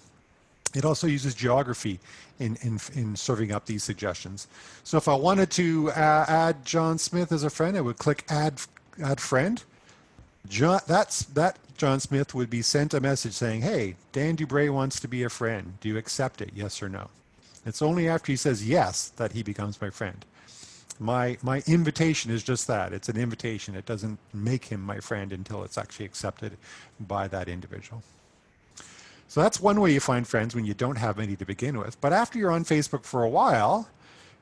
It also uses geography in serving up these suggestions. So if I wanted to add John Smith as a friend, I would click add friend. That John Smith would be sent a message saying, hey, Dan Dubray wants to be a friend. Do you accept it? Yes or no? It's only after he says yes that he becomes my friend. My invitation is just that. It's an invitation. It doesn't make him my friend until it's actually accepted by that individual. So that's one way you find friends when you don't have any to begin with. But after you're on Facebook for a while,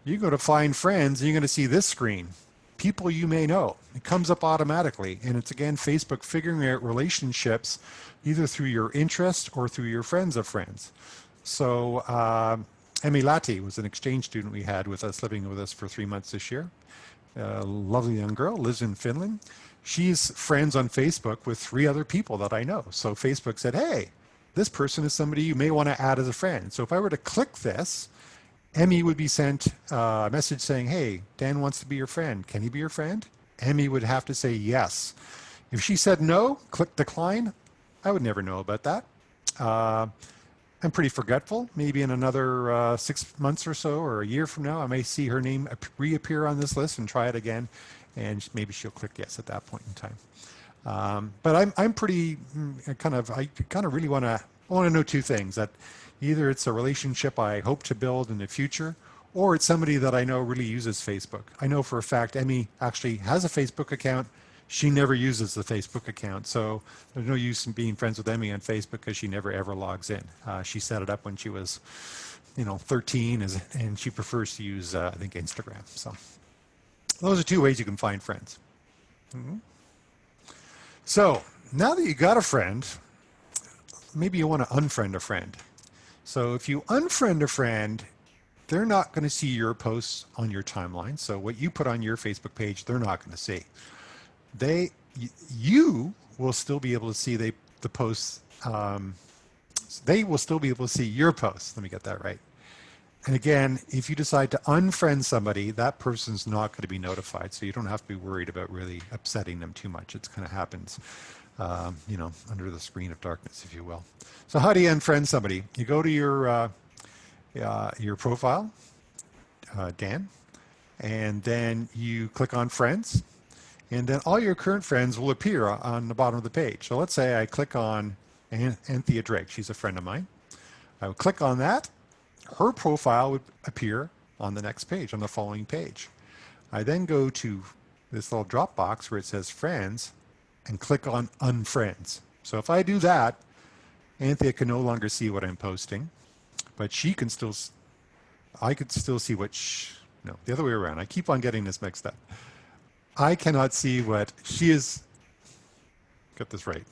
you go to find friends and you're going to see this screen. People you may know. It comes up automatically. And it's again Facebook figuring out relationships either through your interest or through your friends of friends. So Emi Lati was an exchange student we had with us, living with us for 3 months this year. A lovely young girl, lives in Finland. She's friends on Facebook with 3 other people that I know. So Facebook said, hey, this person is somebody you may want to add as a friend. So if I were to click this, Emmy would be sent a message saying, hey, Dan wants to be your friend. Can he be your friend? Emmy would have to say yes. If she said no, click decline, I would never know about that. I'm pretty forgetful. Maybe in another 6 months or so, or a year from now, I may see her name reappear on this list and try it again, and maybe she'll click yes at that point in time. But I'm pretty I kind of really want to know two things: that either it's a relationship I hope to build in the future, or it's somebody that I know really uses Facebook. I know for a fact Emmy actually has a Facebook account. She never uses the Facebook account, so there's no use in being friends with Emmy on Facebook because she never ever logs in. She set it up when she was, 13, and she prefers to use, I think, Instagram. So those are two ways you can find friends. So now that you got a friend, maybe you want to unfriend a friend. So if you unfriend a friend, they're not going to see your posts on your timeline. So what you put on your Facebook page, they're not going to see. You will still be able to see the posts. They will still be able to see your posts. Let me get that right. And again, if you decide to unfriend somebody, that person's not going to be notified. So you don't have to be worried about really upsetting them too much. It kind of happens, under the screen of darkness, if you will. So how do you unfriend somebody? You go to your profile, Dan, and then you click on friends, and then all your current friends will appear on the bottom of the page. So let's say I click on Anthea Drake. She's a friend of mine. I would click on that. Her profile would appear on the next page, on the following page. I then go to this little drop box where it says friends and click on unfriends. So if I do that, Anthea can no longer see what I'm posting, but I could still see no, the other way around. I keep on getting this mixed up. I cannot see what she is. Get this right.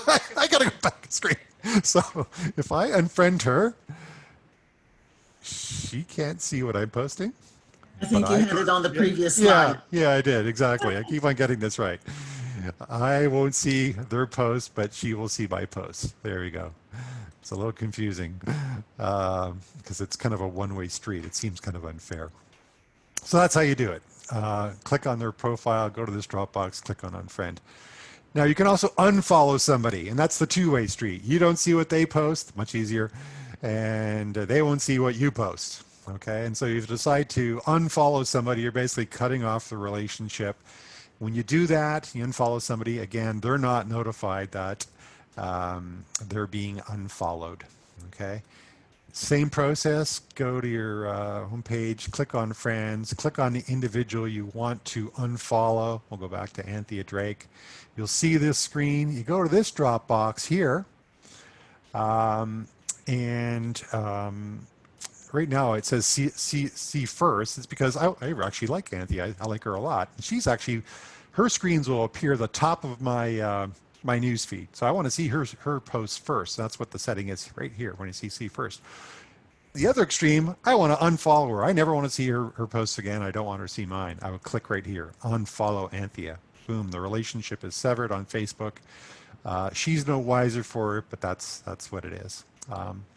I gotta go back to screen. So if I unfriend her, she can't see what I'm posting. I think you had it on the previous slide. Yeah, I did. Exactly. I keep on getting this right. I won't see their post, but she will see my post. There we go. It's a little confusing because it's kind of a one-way street. It seems kind of unfair. So that's how you do it. Click on their profile, go to this Dropbox, click on unfriend. Now you can also unfollow somebody, and that's the two-way street. You don't see what they post, much easier, and they won't see what you post. Okay, and so you decide to unfollow somebody, you're basically cutting off the relationship. When you do that, you unfollow somebody, again, they're not notified that they're being unfollowed. Okay, same process, go to your homepage, click on friends, click on the individual you want to unfollow. We'll go back to Anthea Drake. You'll see this screen. You go to this drop box here, right now it says see first. It's because I actually like Anthea. I like her a lot. She's actually, her screens will appear at the top of my my news feed. So I want to see her posts first. That's what the setting is right here when you see first. The other extreme, I want to unfollow her. I never want to see her posts again. I don't want her to see mine. I would click right here, unfollow Anthea. Boom, the relationship is severed on Facebook. She's no wiser for it, but that's what it is.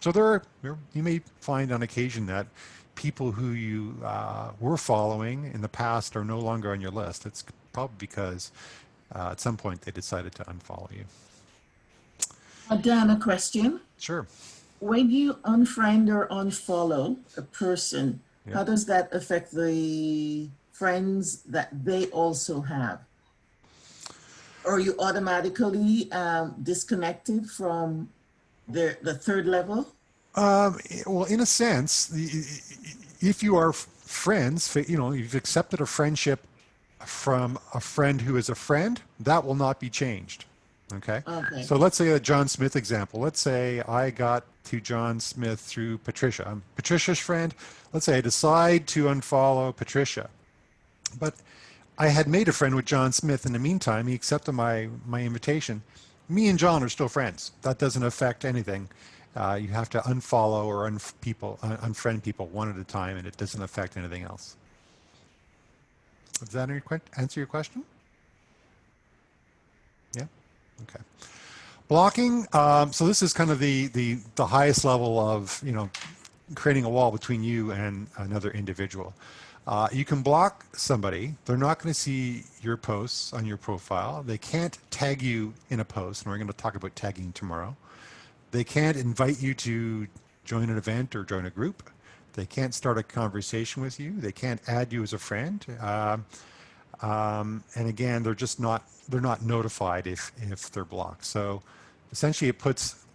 So you may find on occasion that people who you were following in the past are no longer on your list. It's probably because at some point they decided to unfollow you. Dan, a question. Sure. When you unfriend or unfollow a person, how does that affect the friends that they also have? Or are you automatically disconnected from the third level? Well, in a sense, if you are friends, you've accepted a friendship from a friend who is a friend, that will not be changed. Okay. So let's say a John Smith example. Let's say I got to John Smith through Patricia. I'm Patricia's friend. Let's say I decide to unfollow Patricia, but I had made a friend with John Smith in the meantime. He accepted my invitation. Me and John are still friends. That doesn't affect anything. You have to unfollow or unfriend people one at a time, and it doesn't affect anything else. Does that answer your question? Yeah. Okay. Blocking. So this is kind of the highest level of creating a wall between you and another individual. You can block somebody. They're not going to see your posts on your profile. They can't tag you in a post, and we're going to talk about tagging tomorrow. They can't invite you to join an event or join a group. They can't start a conversation with you. They can't add you as a friend. And again, they're not notified if they're blocked. So essentially, it puts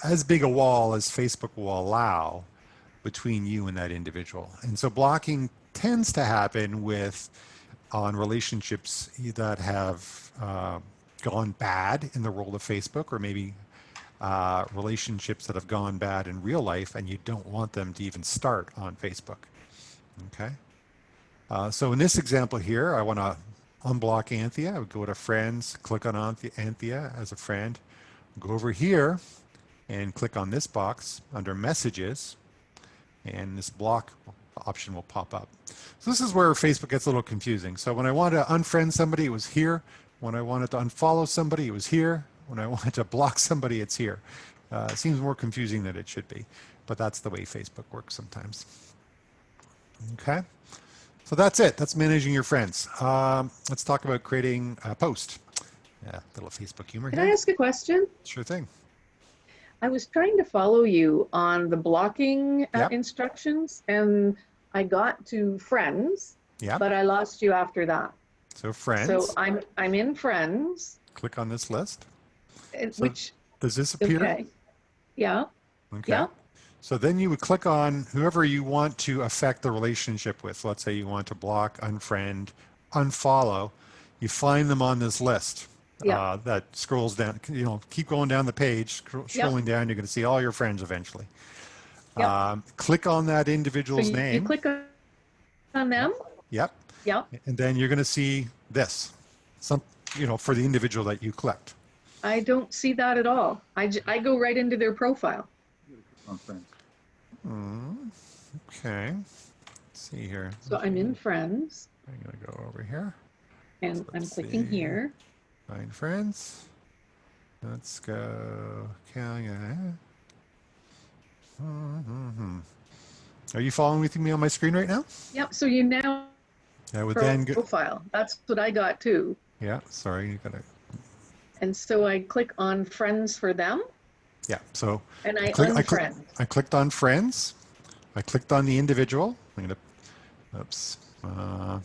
as big a wall as Facebook will allow between you and that individual. And so blocking tends to happen on relationships that have gone bad in the world of Facebook, or maybe relationships that have gone bad in real life, and you don't want them to even start on Facebook. Okay. So in this example here, I want to unblock Anthea. I would go to Friends, click on Anthea as a friend, go over here and click on this box under Messages, and this block option will pop up. So this is where Facebook gets a little confusing. So when I wanted to unfriend somebody, it was here. When I wanted to unfollow somebody, it was here. When I wanted to block somebody, it's here. It seems more confusing than it should be, but that's the way Facebook works sometimes. Okay. So that's it. That's managing your friends. Let's talk about creating a post. Yeah, little Facebook humor Can here. I ask a question? Sure thing. I was trying to follow you on the blocking Yep. instructions, and I got to friends, Yeah. but I lost you after that. So friends. So I'm in friends, Click on this list. So which does this appear? okay, yeah, Okay. yeah. So then you would click on whoever you want to affect the relationship with. Let's say you want to block, unfriend, unfollow. You find them on this list. Yeah. That scrolls down, keep going down the page, scrolling down, you're going to see all your friends eventually. Yep. Click on that So individual's you name. click on them. Yep. Yeah. And then you're going to see this, for the individual that you clicked. I don't see that at all. I go right into their profile. Okay. Let's see here. So I'm in friends, I'm going to go over here. and I'm Let's clicking see. here. Find friends. Let's go. Are you following with me on my screen right now? Yep. So you now I would then go. profile. That's what I got too. Yeah, sorry, you gotta. And so I click on friends for them, Yeah, so and I I clicked on friends. I clicked on the individual. I'm gonna. Oops. No.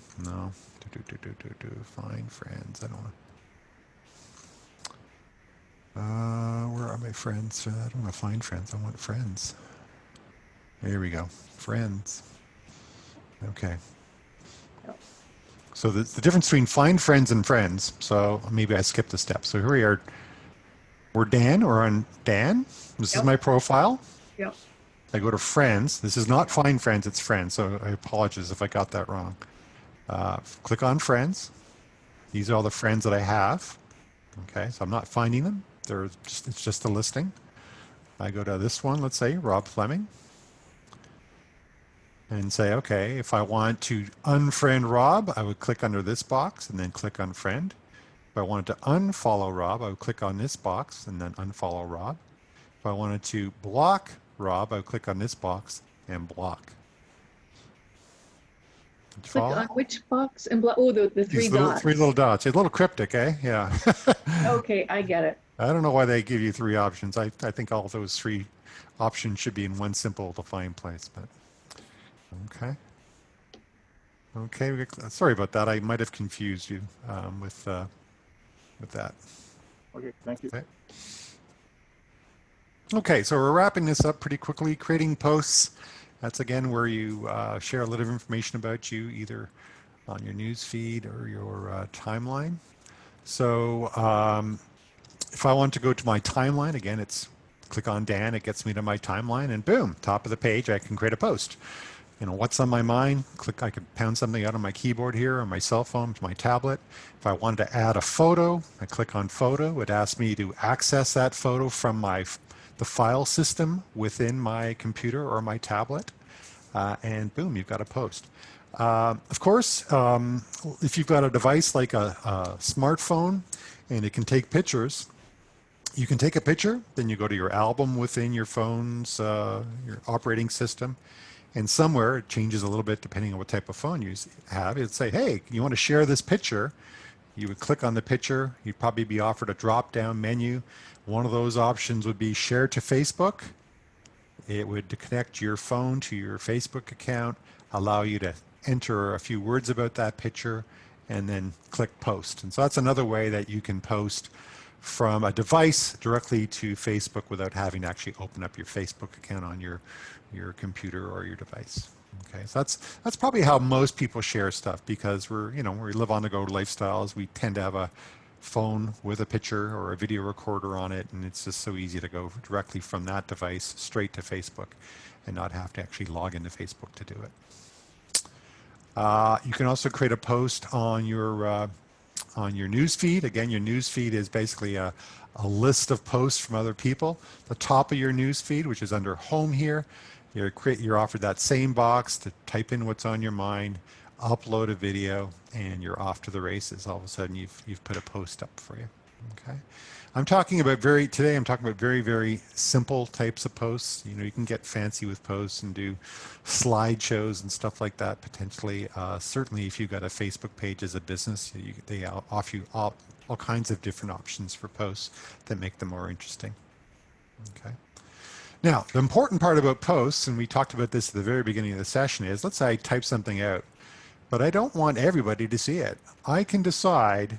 Find friends. I don't want. Where are my friends? I don't want to find friends. I want friends. There we go. Friends. Okay. So the difference between find friends and friends. So maybe I skipped a step. So here we are. We're Dan, or on Dan. This is my profile. Yep. I go to friends. This is not find friends, it's friends. So I apologize if I got that wrong. Click on friends. These are all the friends that I have. Okay, so I'm not finding them. It's just a listing. I go to this one, let's say Rob Fleming, and say, okay, if I want to unfriend Rob, I would click under this box and then click unfriend. If I wanted to unfollow Rob, I would click on this box and then unfollow Rob. If I wanted to block Rob, I would click on this box and block. Click on which box and block? Oh, the three dots. Three little dots. It's a little cryptic, eh? Yeah. Okay, I get it. I don't know why they give you three options. I think all those three options should be in one simple to find place, but okay. Okay, sorry about that. I might have confused you with that. Okay, thank you. Okay. Okay, so we're wrapping this up pretty quickly. Creating posts. That's again where you share a little information about you, either on your news feed or your timeline. So if I want to go to my timeline, again, it's click on Dan, it gets me to my timeline, and boom, top of the page, I can create a post. What's on my mind? I could pound something out on my keyboard here, on my cell phone, to my tablet. If I wanted to add a photo, I click on photo. It asks me to access that photo from the file system within my computer or my tablet, and boom, you've got a post. Of course, if you've got a device like a smartphone and it can take pictures, you can take a picture, then you go to your album within your phone's your operating system, and somewhere it changes a little bit depending on what type of phone you have. It'd say, hey, you want to share this picture? You would click on the picture. You'd probably be offered a drop-down menu One of those options would be share to Facebook. It would connect your phone to your Facebook account, allow you to enter a few words about that picture, and then click post. And so that's another way that you can post from a device directly to Facebook without having to actually open up your Facebook account on your computer or your device. Okay, so that's probably how most people share stuff, because we live on the go lifestyles. We tend to have a phone with a picture or a video recorder on it, and it's just so easy to go directly from that device straight to Facebook and not have to actually log into Facebook to do it. You can also create a post on your news feed. Again, your news feed is basically a list of posts from other people. The top of your news feed, which is under home here, you're offered that same box to type in what's on your mind, upload a video, and you're off to the races. All of a sudden, you've put a post up for you. Okay. Today I'm talking about very, very simple types of posts. You can get fancy with posts and do slideshows and stuff like that potentially. Certainly if you've got a Facebook page as a business, they offer you all kinds of different options for posts that make them more interesting. Okay. Now, the important part about posts, and we talked about this at the very beginning of the session, is let's say I type something out, but I don't want everybody to see it. I can decide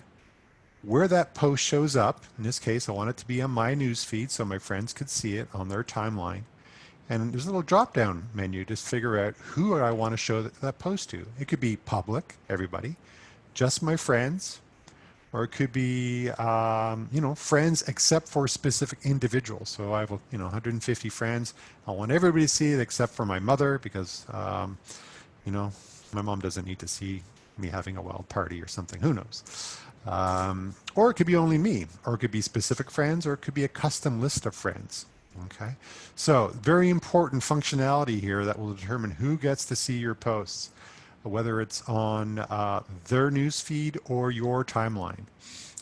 where that post shows up. In this case, I want it to be on my news feed so my friends could see it on their timeline. And there's a little drop-down menu to figure out who I want to show that post to. It could be public, everybody, just my friends, or it could be, friends except for specific individuals. So I have, 150 friends. I want everybody to see it except for my mother because, my mom doesn't need to see me having a wild party or something. Who knows? Or it could be only me, or it could be specific friends, or it could be a custom list of friends. Okay, so very important functionality here that will determine who gets to see your posts, whether it's on their news feed or your timeline.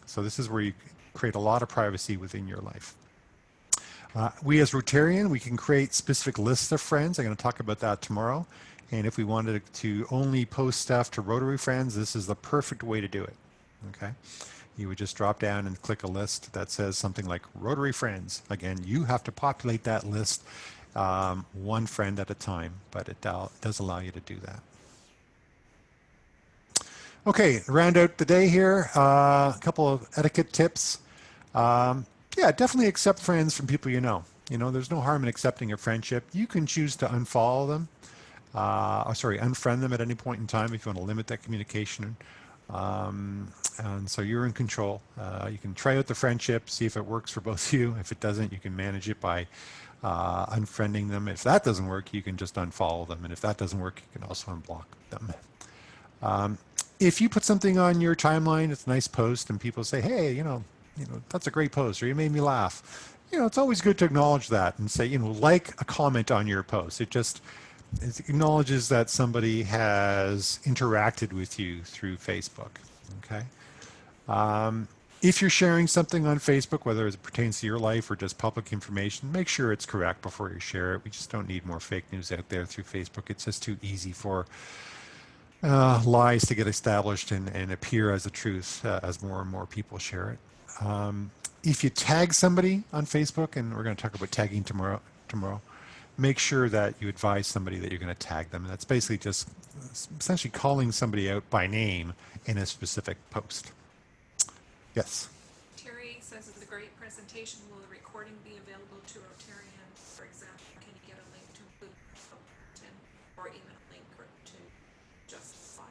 So this is where you create a lot of privacy within your life. We as Rotarian, we can create specific lists of friends. I'm going to talk about that tomorrow. And if we wanted to only post stuff to Rotary friends, this is the perfect way to do it. Okay, you would just drop down and click a list that says something like Rotary friends. Again, you have to populate that list one friend at a time, but it does allow you to do that. Okay, round out the day here, a couple of etiquette tips. Yeah, definitely accept friends from people you know. There's no harm in accepting a friendship. You can choose to unfollow them, unfriend them at any point in time if you want to limit that communication. And so you're in control. You can try out the friendship, see if it works for both of you. If it doesn't, you can manage it by unfriending them. If that doesn't work, you can just unfollow them. And if that doesn't work, you can also unblock them. If you put something on your timeline, it's a nice post, and people say, hey, that's a great post, or you made me laugh. It's always good to acknowledge that and say, like a comment on your post. It acknowledges that somebody has interacted with you through Facebook. Okay. If you're sharing something on Facebook, whether it pertains to your life or just public information, make sure it's correct before you share it. We just don't need more fake news out there through Facebook. It's just too easy for lies to get established and appear as a truth as more and more people share it. If you tag somebody on Facebook, and we're going to talk about tagging tomorrow, make sure that you advise somebody that you're going to tag them. And that's basically just essentially calling somebody out by name in a specific post. Yes? Terry says it's a great presentation. Will the recording be available to Rotarians? For example, can you get a link to include or even a link to just the slide?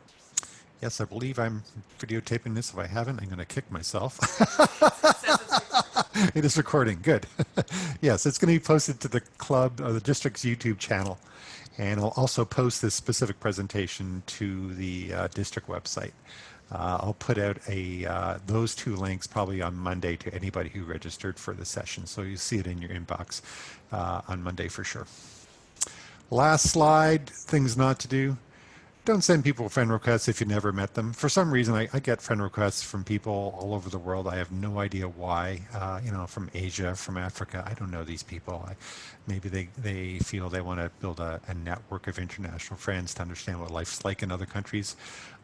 Yes, I believe I'm videotaping this. If I haven't, I'm going to kick myself. It says it's recorded. It is recording. Good. Yes, it's going to be posted to the club or the district's YouTube channel. And I'll also post this specific presentation to the district website. I'll put out those two links probably on Monday to anybody who registered for the session. So you see it in your inbox on Monday for sure. Last slide, things not to do. Don't send people friend requests if you never met them. For some reason, I get friend requests from people all over the world. I have no idea why, from Asia, from Africa. I don't know these people. Maybe they feel they want to build a network of international friends to understand what life's like in other countries.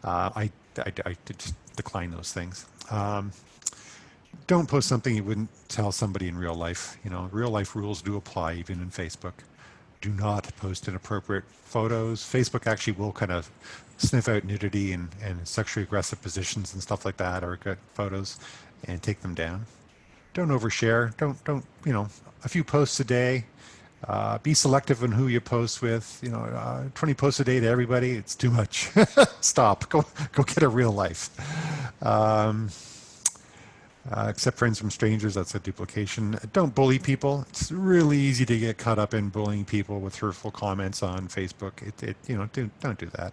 I just decline those things. Don't post something you wouldn't tell somebody in real life. You know, real life rules do apply even in Facebook. Do not post inappropriate photos. Facebook actually will kind of sniff out nudity and sexually aggressive positions and stuff like that, or good photos, and take them down. Don't overshare. Don't you know, a few posts a day. Be selective in who you post with. You know, 20 posts a day to everybody, it's too much. Stop. Go get a real life. Um, accept friends from strangers. That's a duplication. Don't bully people. It's really easy to get caught up in bullying people with hurtful comments on Facebook. You know, don't do that.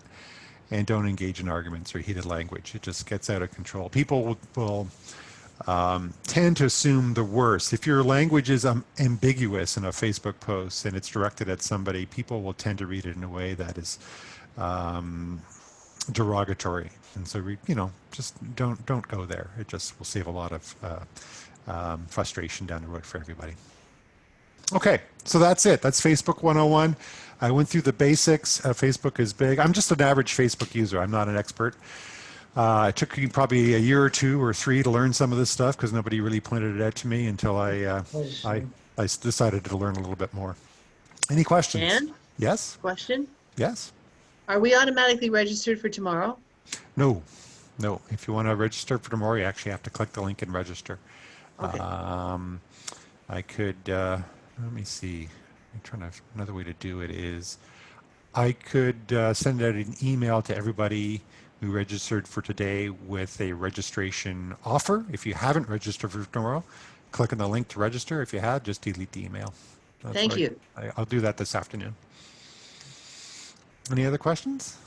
And don't engage in arguments or heated language. It just gets out of control. People will tend to assume the worst. If your language is ambiguous in a Facebook post and it's directed at somebody, people will tend to read it in a way that is derogatory. And so, you know, just don't go there. It just will save a lot of frustration down the road for everybody. Okay, so that's it. That's Facebook 101. I went through the basics. Facebook is big. I'm just an average Facebook user. I'm not an expert. It took me probably a year or two or three to learn some of this stuff because nobody really pointed it out to me until I decided to learn a little bit more. Any questions? Dan, Yes? question? Yes? Are we automatically registered for tomorrow? No. No. If you want to register for tomorrow, you actually have to click the link and register. Okay. I could, let me see. I'm trying to, another way to do it is I could send out an email to everybody who registered for today with a registration offer. If you haven't registered for tomorrow, click on the link to register. If you had, just delete the email. Thank you. I'll do that this afternoon. Any other questions?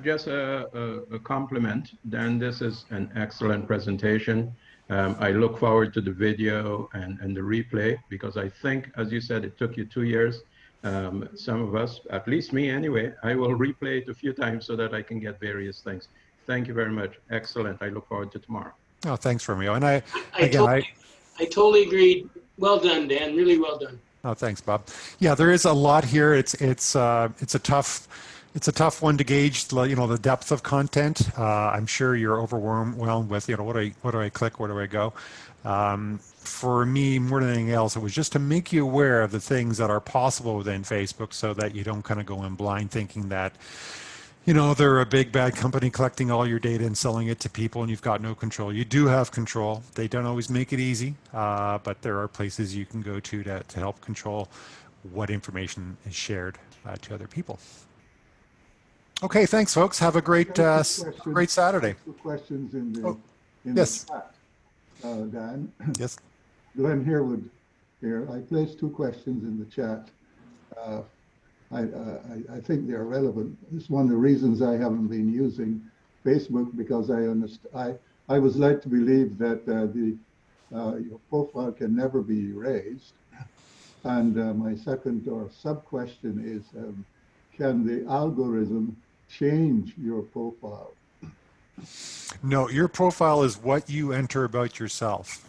Just a compliment, Dan. This is an excellent presentation. I look forward to the video and the replay because I think, as you said, it took you 2 years. Some of us, at least me anyway, I will replay it a few times so that I can get various things. Thank you very much. Excellent. I look forward to tomorrow. Oh, thanks, Romeo. And I totally agreed. Well done, Dan. Really well done. Oh, thanks, Bob. Yeah, there is a lot here. It's a tough one to gauge. You know, the depth of content. I'm sure you're overwhelmed with, you know, what do I click? Where do I go? For me, more than anything else, it was just to make you aware of the things that are possible within Facebook, so that you don't kind of go in blind thinking that, you know, they're a big bad company collecting all your data and selling it to people and you've got no control. You do have control. They don't always make it easy, but there are places you can go to help control what information is shared to other people. Okay, thanks, folks. Have a great Saturday. Questions in the, yes. The chat, Dan. Yes. Glenn Herwood here. I placed 2 questions in the chat. I think they're relevant. It's one of the reasons I haven't been using Facebook, because I was led to believe that your profile can never be erased. And my second or sub question is, can the algorithm change your profile? No, your profile is what you enter about yourself.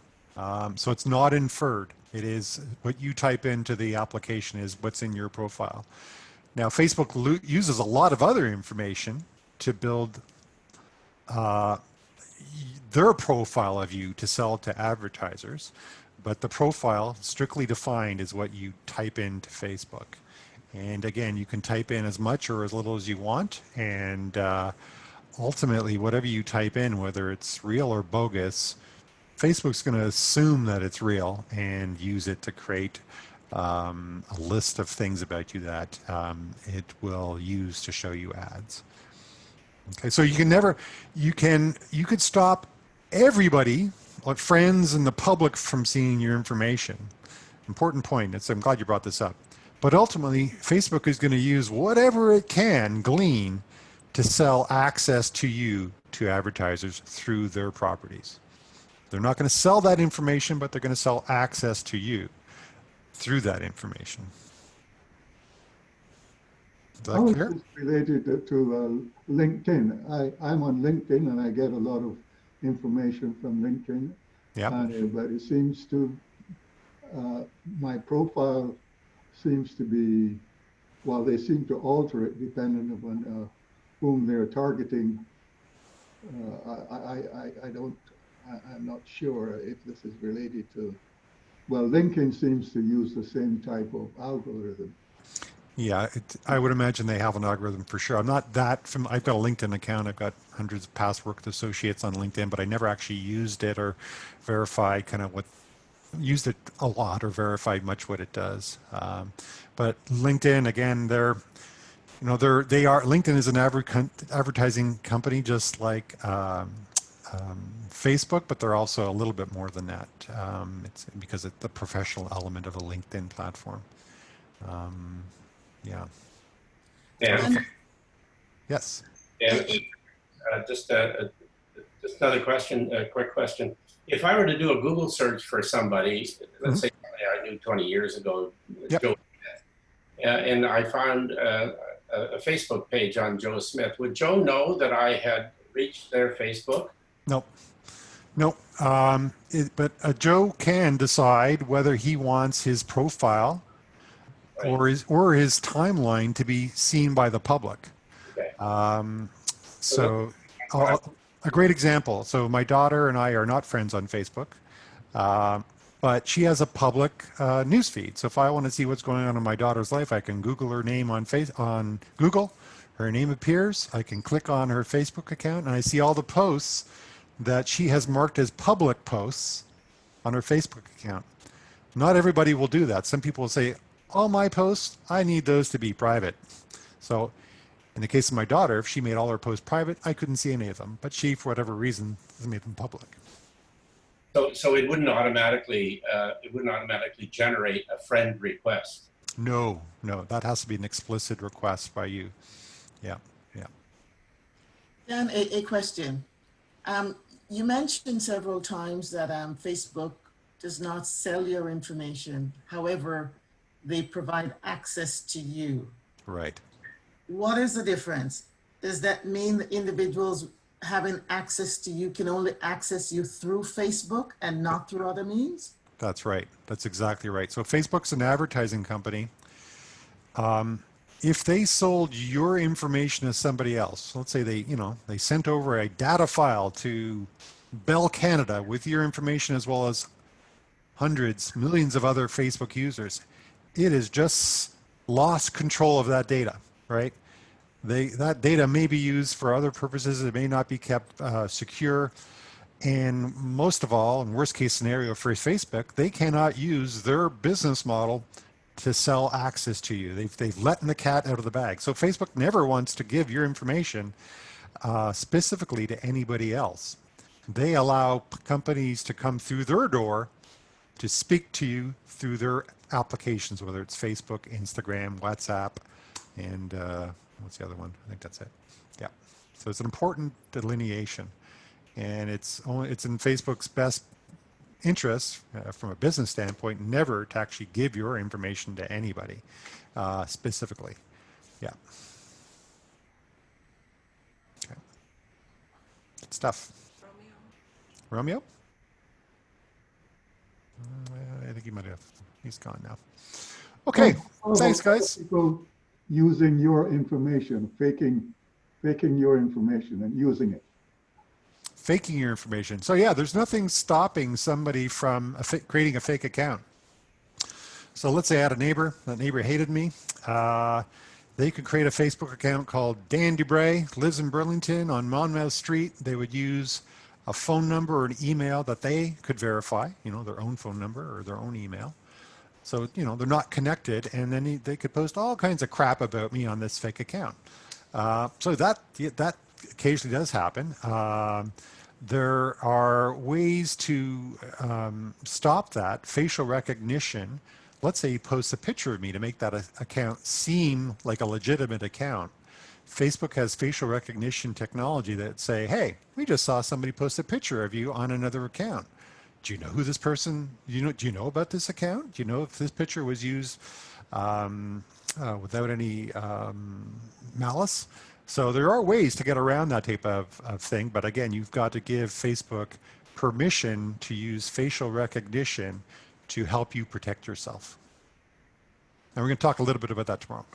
So it's not inferred. It is what you type into the application is what's in your profile. Now, Facebook uses a lot of other information to build their profile of you to sell to advertisers, but the profile, strictly defined, is what you type into Facebook. And again, you can type in as much or as little as you want, and ultimately, whatever you type in, whether it's real or bogus, Facebook's going to assume that it's real and use it to create a list of things about you that it will use to show you ads. Okay, so you could stop everybody, like friends and the public, from seeing your information. Important point. I'm glad you brought this up. But ultimately, Facebook is going to use whatever it can glean to sell access to you to advertisers through their properties. They're not going to sell that information, but they're going to sell access to you through that information. Is that clear? How is this related to LinkedIn? I'm on LinkedIn and I get a lot of information from LinkedIn. Yeah. But it seems to, my profile seems to be, well, they seem to alter it depending upon whom they're targeting. I don't I'm not sure if this is related to, well, LinkedIn seems to use the same type of algorithm. Yeah, I would imagine they have an algorithm for sure. I'm not that I've got a LinkedIn account. I've got hundreds of past work associates on LinkedIn, but I never actually used it or verified kind of used it a lot or verified much what it does. But LinkedIn, again, LinkedIn is an advertising company just like Facebook, but they're also a little bit more than that. It's because of the professional element of a LinkedIn platform. Yeah. And, And Yes. and just another question, a quick question. If I were to do a Google search for somebody, let's say somebody I knew 20 years ago, Yep. Joe, and I found a Facebook page on Joe Smith, would Joe know that I had reached their Facebook? Nope. Nope. But Joe can decide whether he wants his profile Right. or his timeline to be seen by the public. Okay. So a great example. So my daughter and I are not friends on Facebook, but she has a public news feed. So if I want to see what's going on in my daughter's life, I can Google her name on Google. Her name appears. I can click on her Facebook account, and I see all the posts that she has marked as public posts on her Facebook account. Not everybody will do that. Some people will say, all my posts, I need those to be private. So in the case of my daughter, if she made all her posts private, I couldn't see any of them. But she, for whatever reason, has made them public. So it wouldn't automatically generate a friend request. No, that has to be an explicit request by you. Yeah, yeah. Dan, a question. You mentioned several times that Facebook does not sell your information. However, they provide access to you. Right. What is the difference? Does that mean the individuals having access to you can only access you through Facebook and not through other means? That's right. That's exactly right. So Facebook's an advertising company. If they sold your information to somebody else, let's say they sent over a data file to Bell Canada with your information as well as hundreds, millions of other Facebook users, it is just lost control of that data, right? That data may be used for other purposes. It may not be kept secure. And most of all, in worst case scenario for Facebook, they cannot use their business model to sell access to you. They've let the cat out of the bag. So Facebook never wants to give your information specifically to anybody else. They allow companies to come through their door to speak to you through their applications, whether it's Facebook, Instagram, WhatsApp, and what's the other one? I think that's it. Yeah. So it's an important delineation, and it's in Facebook's best interest from a business standpoint never to actually give your information to anybody specifically. Yeah. Okay. Good stuff. Romeo? I think he's gone now. Okay, How thanks about guys. people using your information, faking your information and using it? Faking your information. So yeah, there's nothing stopping somebody from creating a fake account. So let's say I had a neighbor, that neighbor hated me. They could create a Facebook account called Dan Dubray, lives in Burlington on Monmouth Street. They would use a phone number or an email that they could verify, their own phone number or their own email. So, they're not connected, and then they could post all kinds of crap about me on this fake account. So that occasionally does happen. There are ways to stop that. Facial recognition. Let's say you post a picture of me to make that account seem like a legitimate account. Facebook has facial recognition technology that say, hey, we just saw somebody post a picture of you on another account. Do you know who this person, do you know about this account? Do you know if this picture was used without any malice? So there are ways to get around that type of thing. But again, you've got to give Facebook permission to use facial recognition to help you protect yourself. And we're going to talk a little bit about that tomorrow.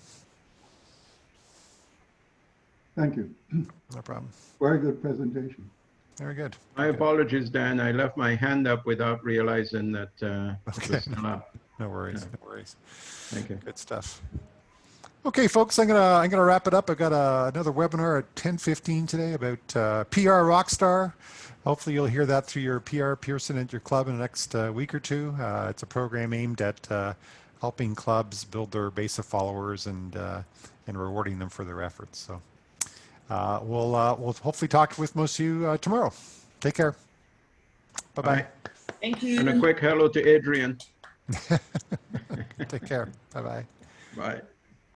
Thank you. No problem. Very good presentation. Very good. My Very good. apologies, Dan. I left my hand up without realizing that it Okay. was still up. No worries. Yeah. No worries. Thank you. Good stuff. Okay, folks, I'm gonna wrap it up. I've got another webinar at 10:15 today about PR Rockstar. Hopefully, you'll hear that through your PR Pearson at your club in the next week or two. It's a program aimed at helping clubs build their base of followers and rewarding them for their efforts. So we'll hopefully talk with most of you tomorrow. Take care. Bye bye. Thank you. And a quick hello to Adrian. Take care. Bye bye. Bye.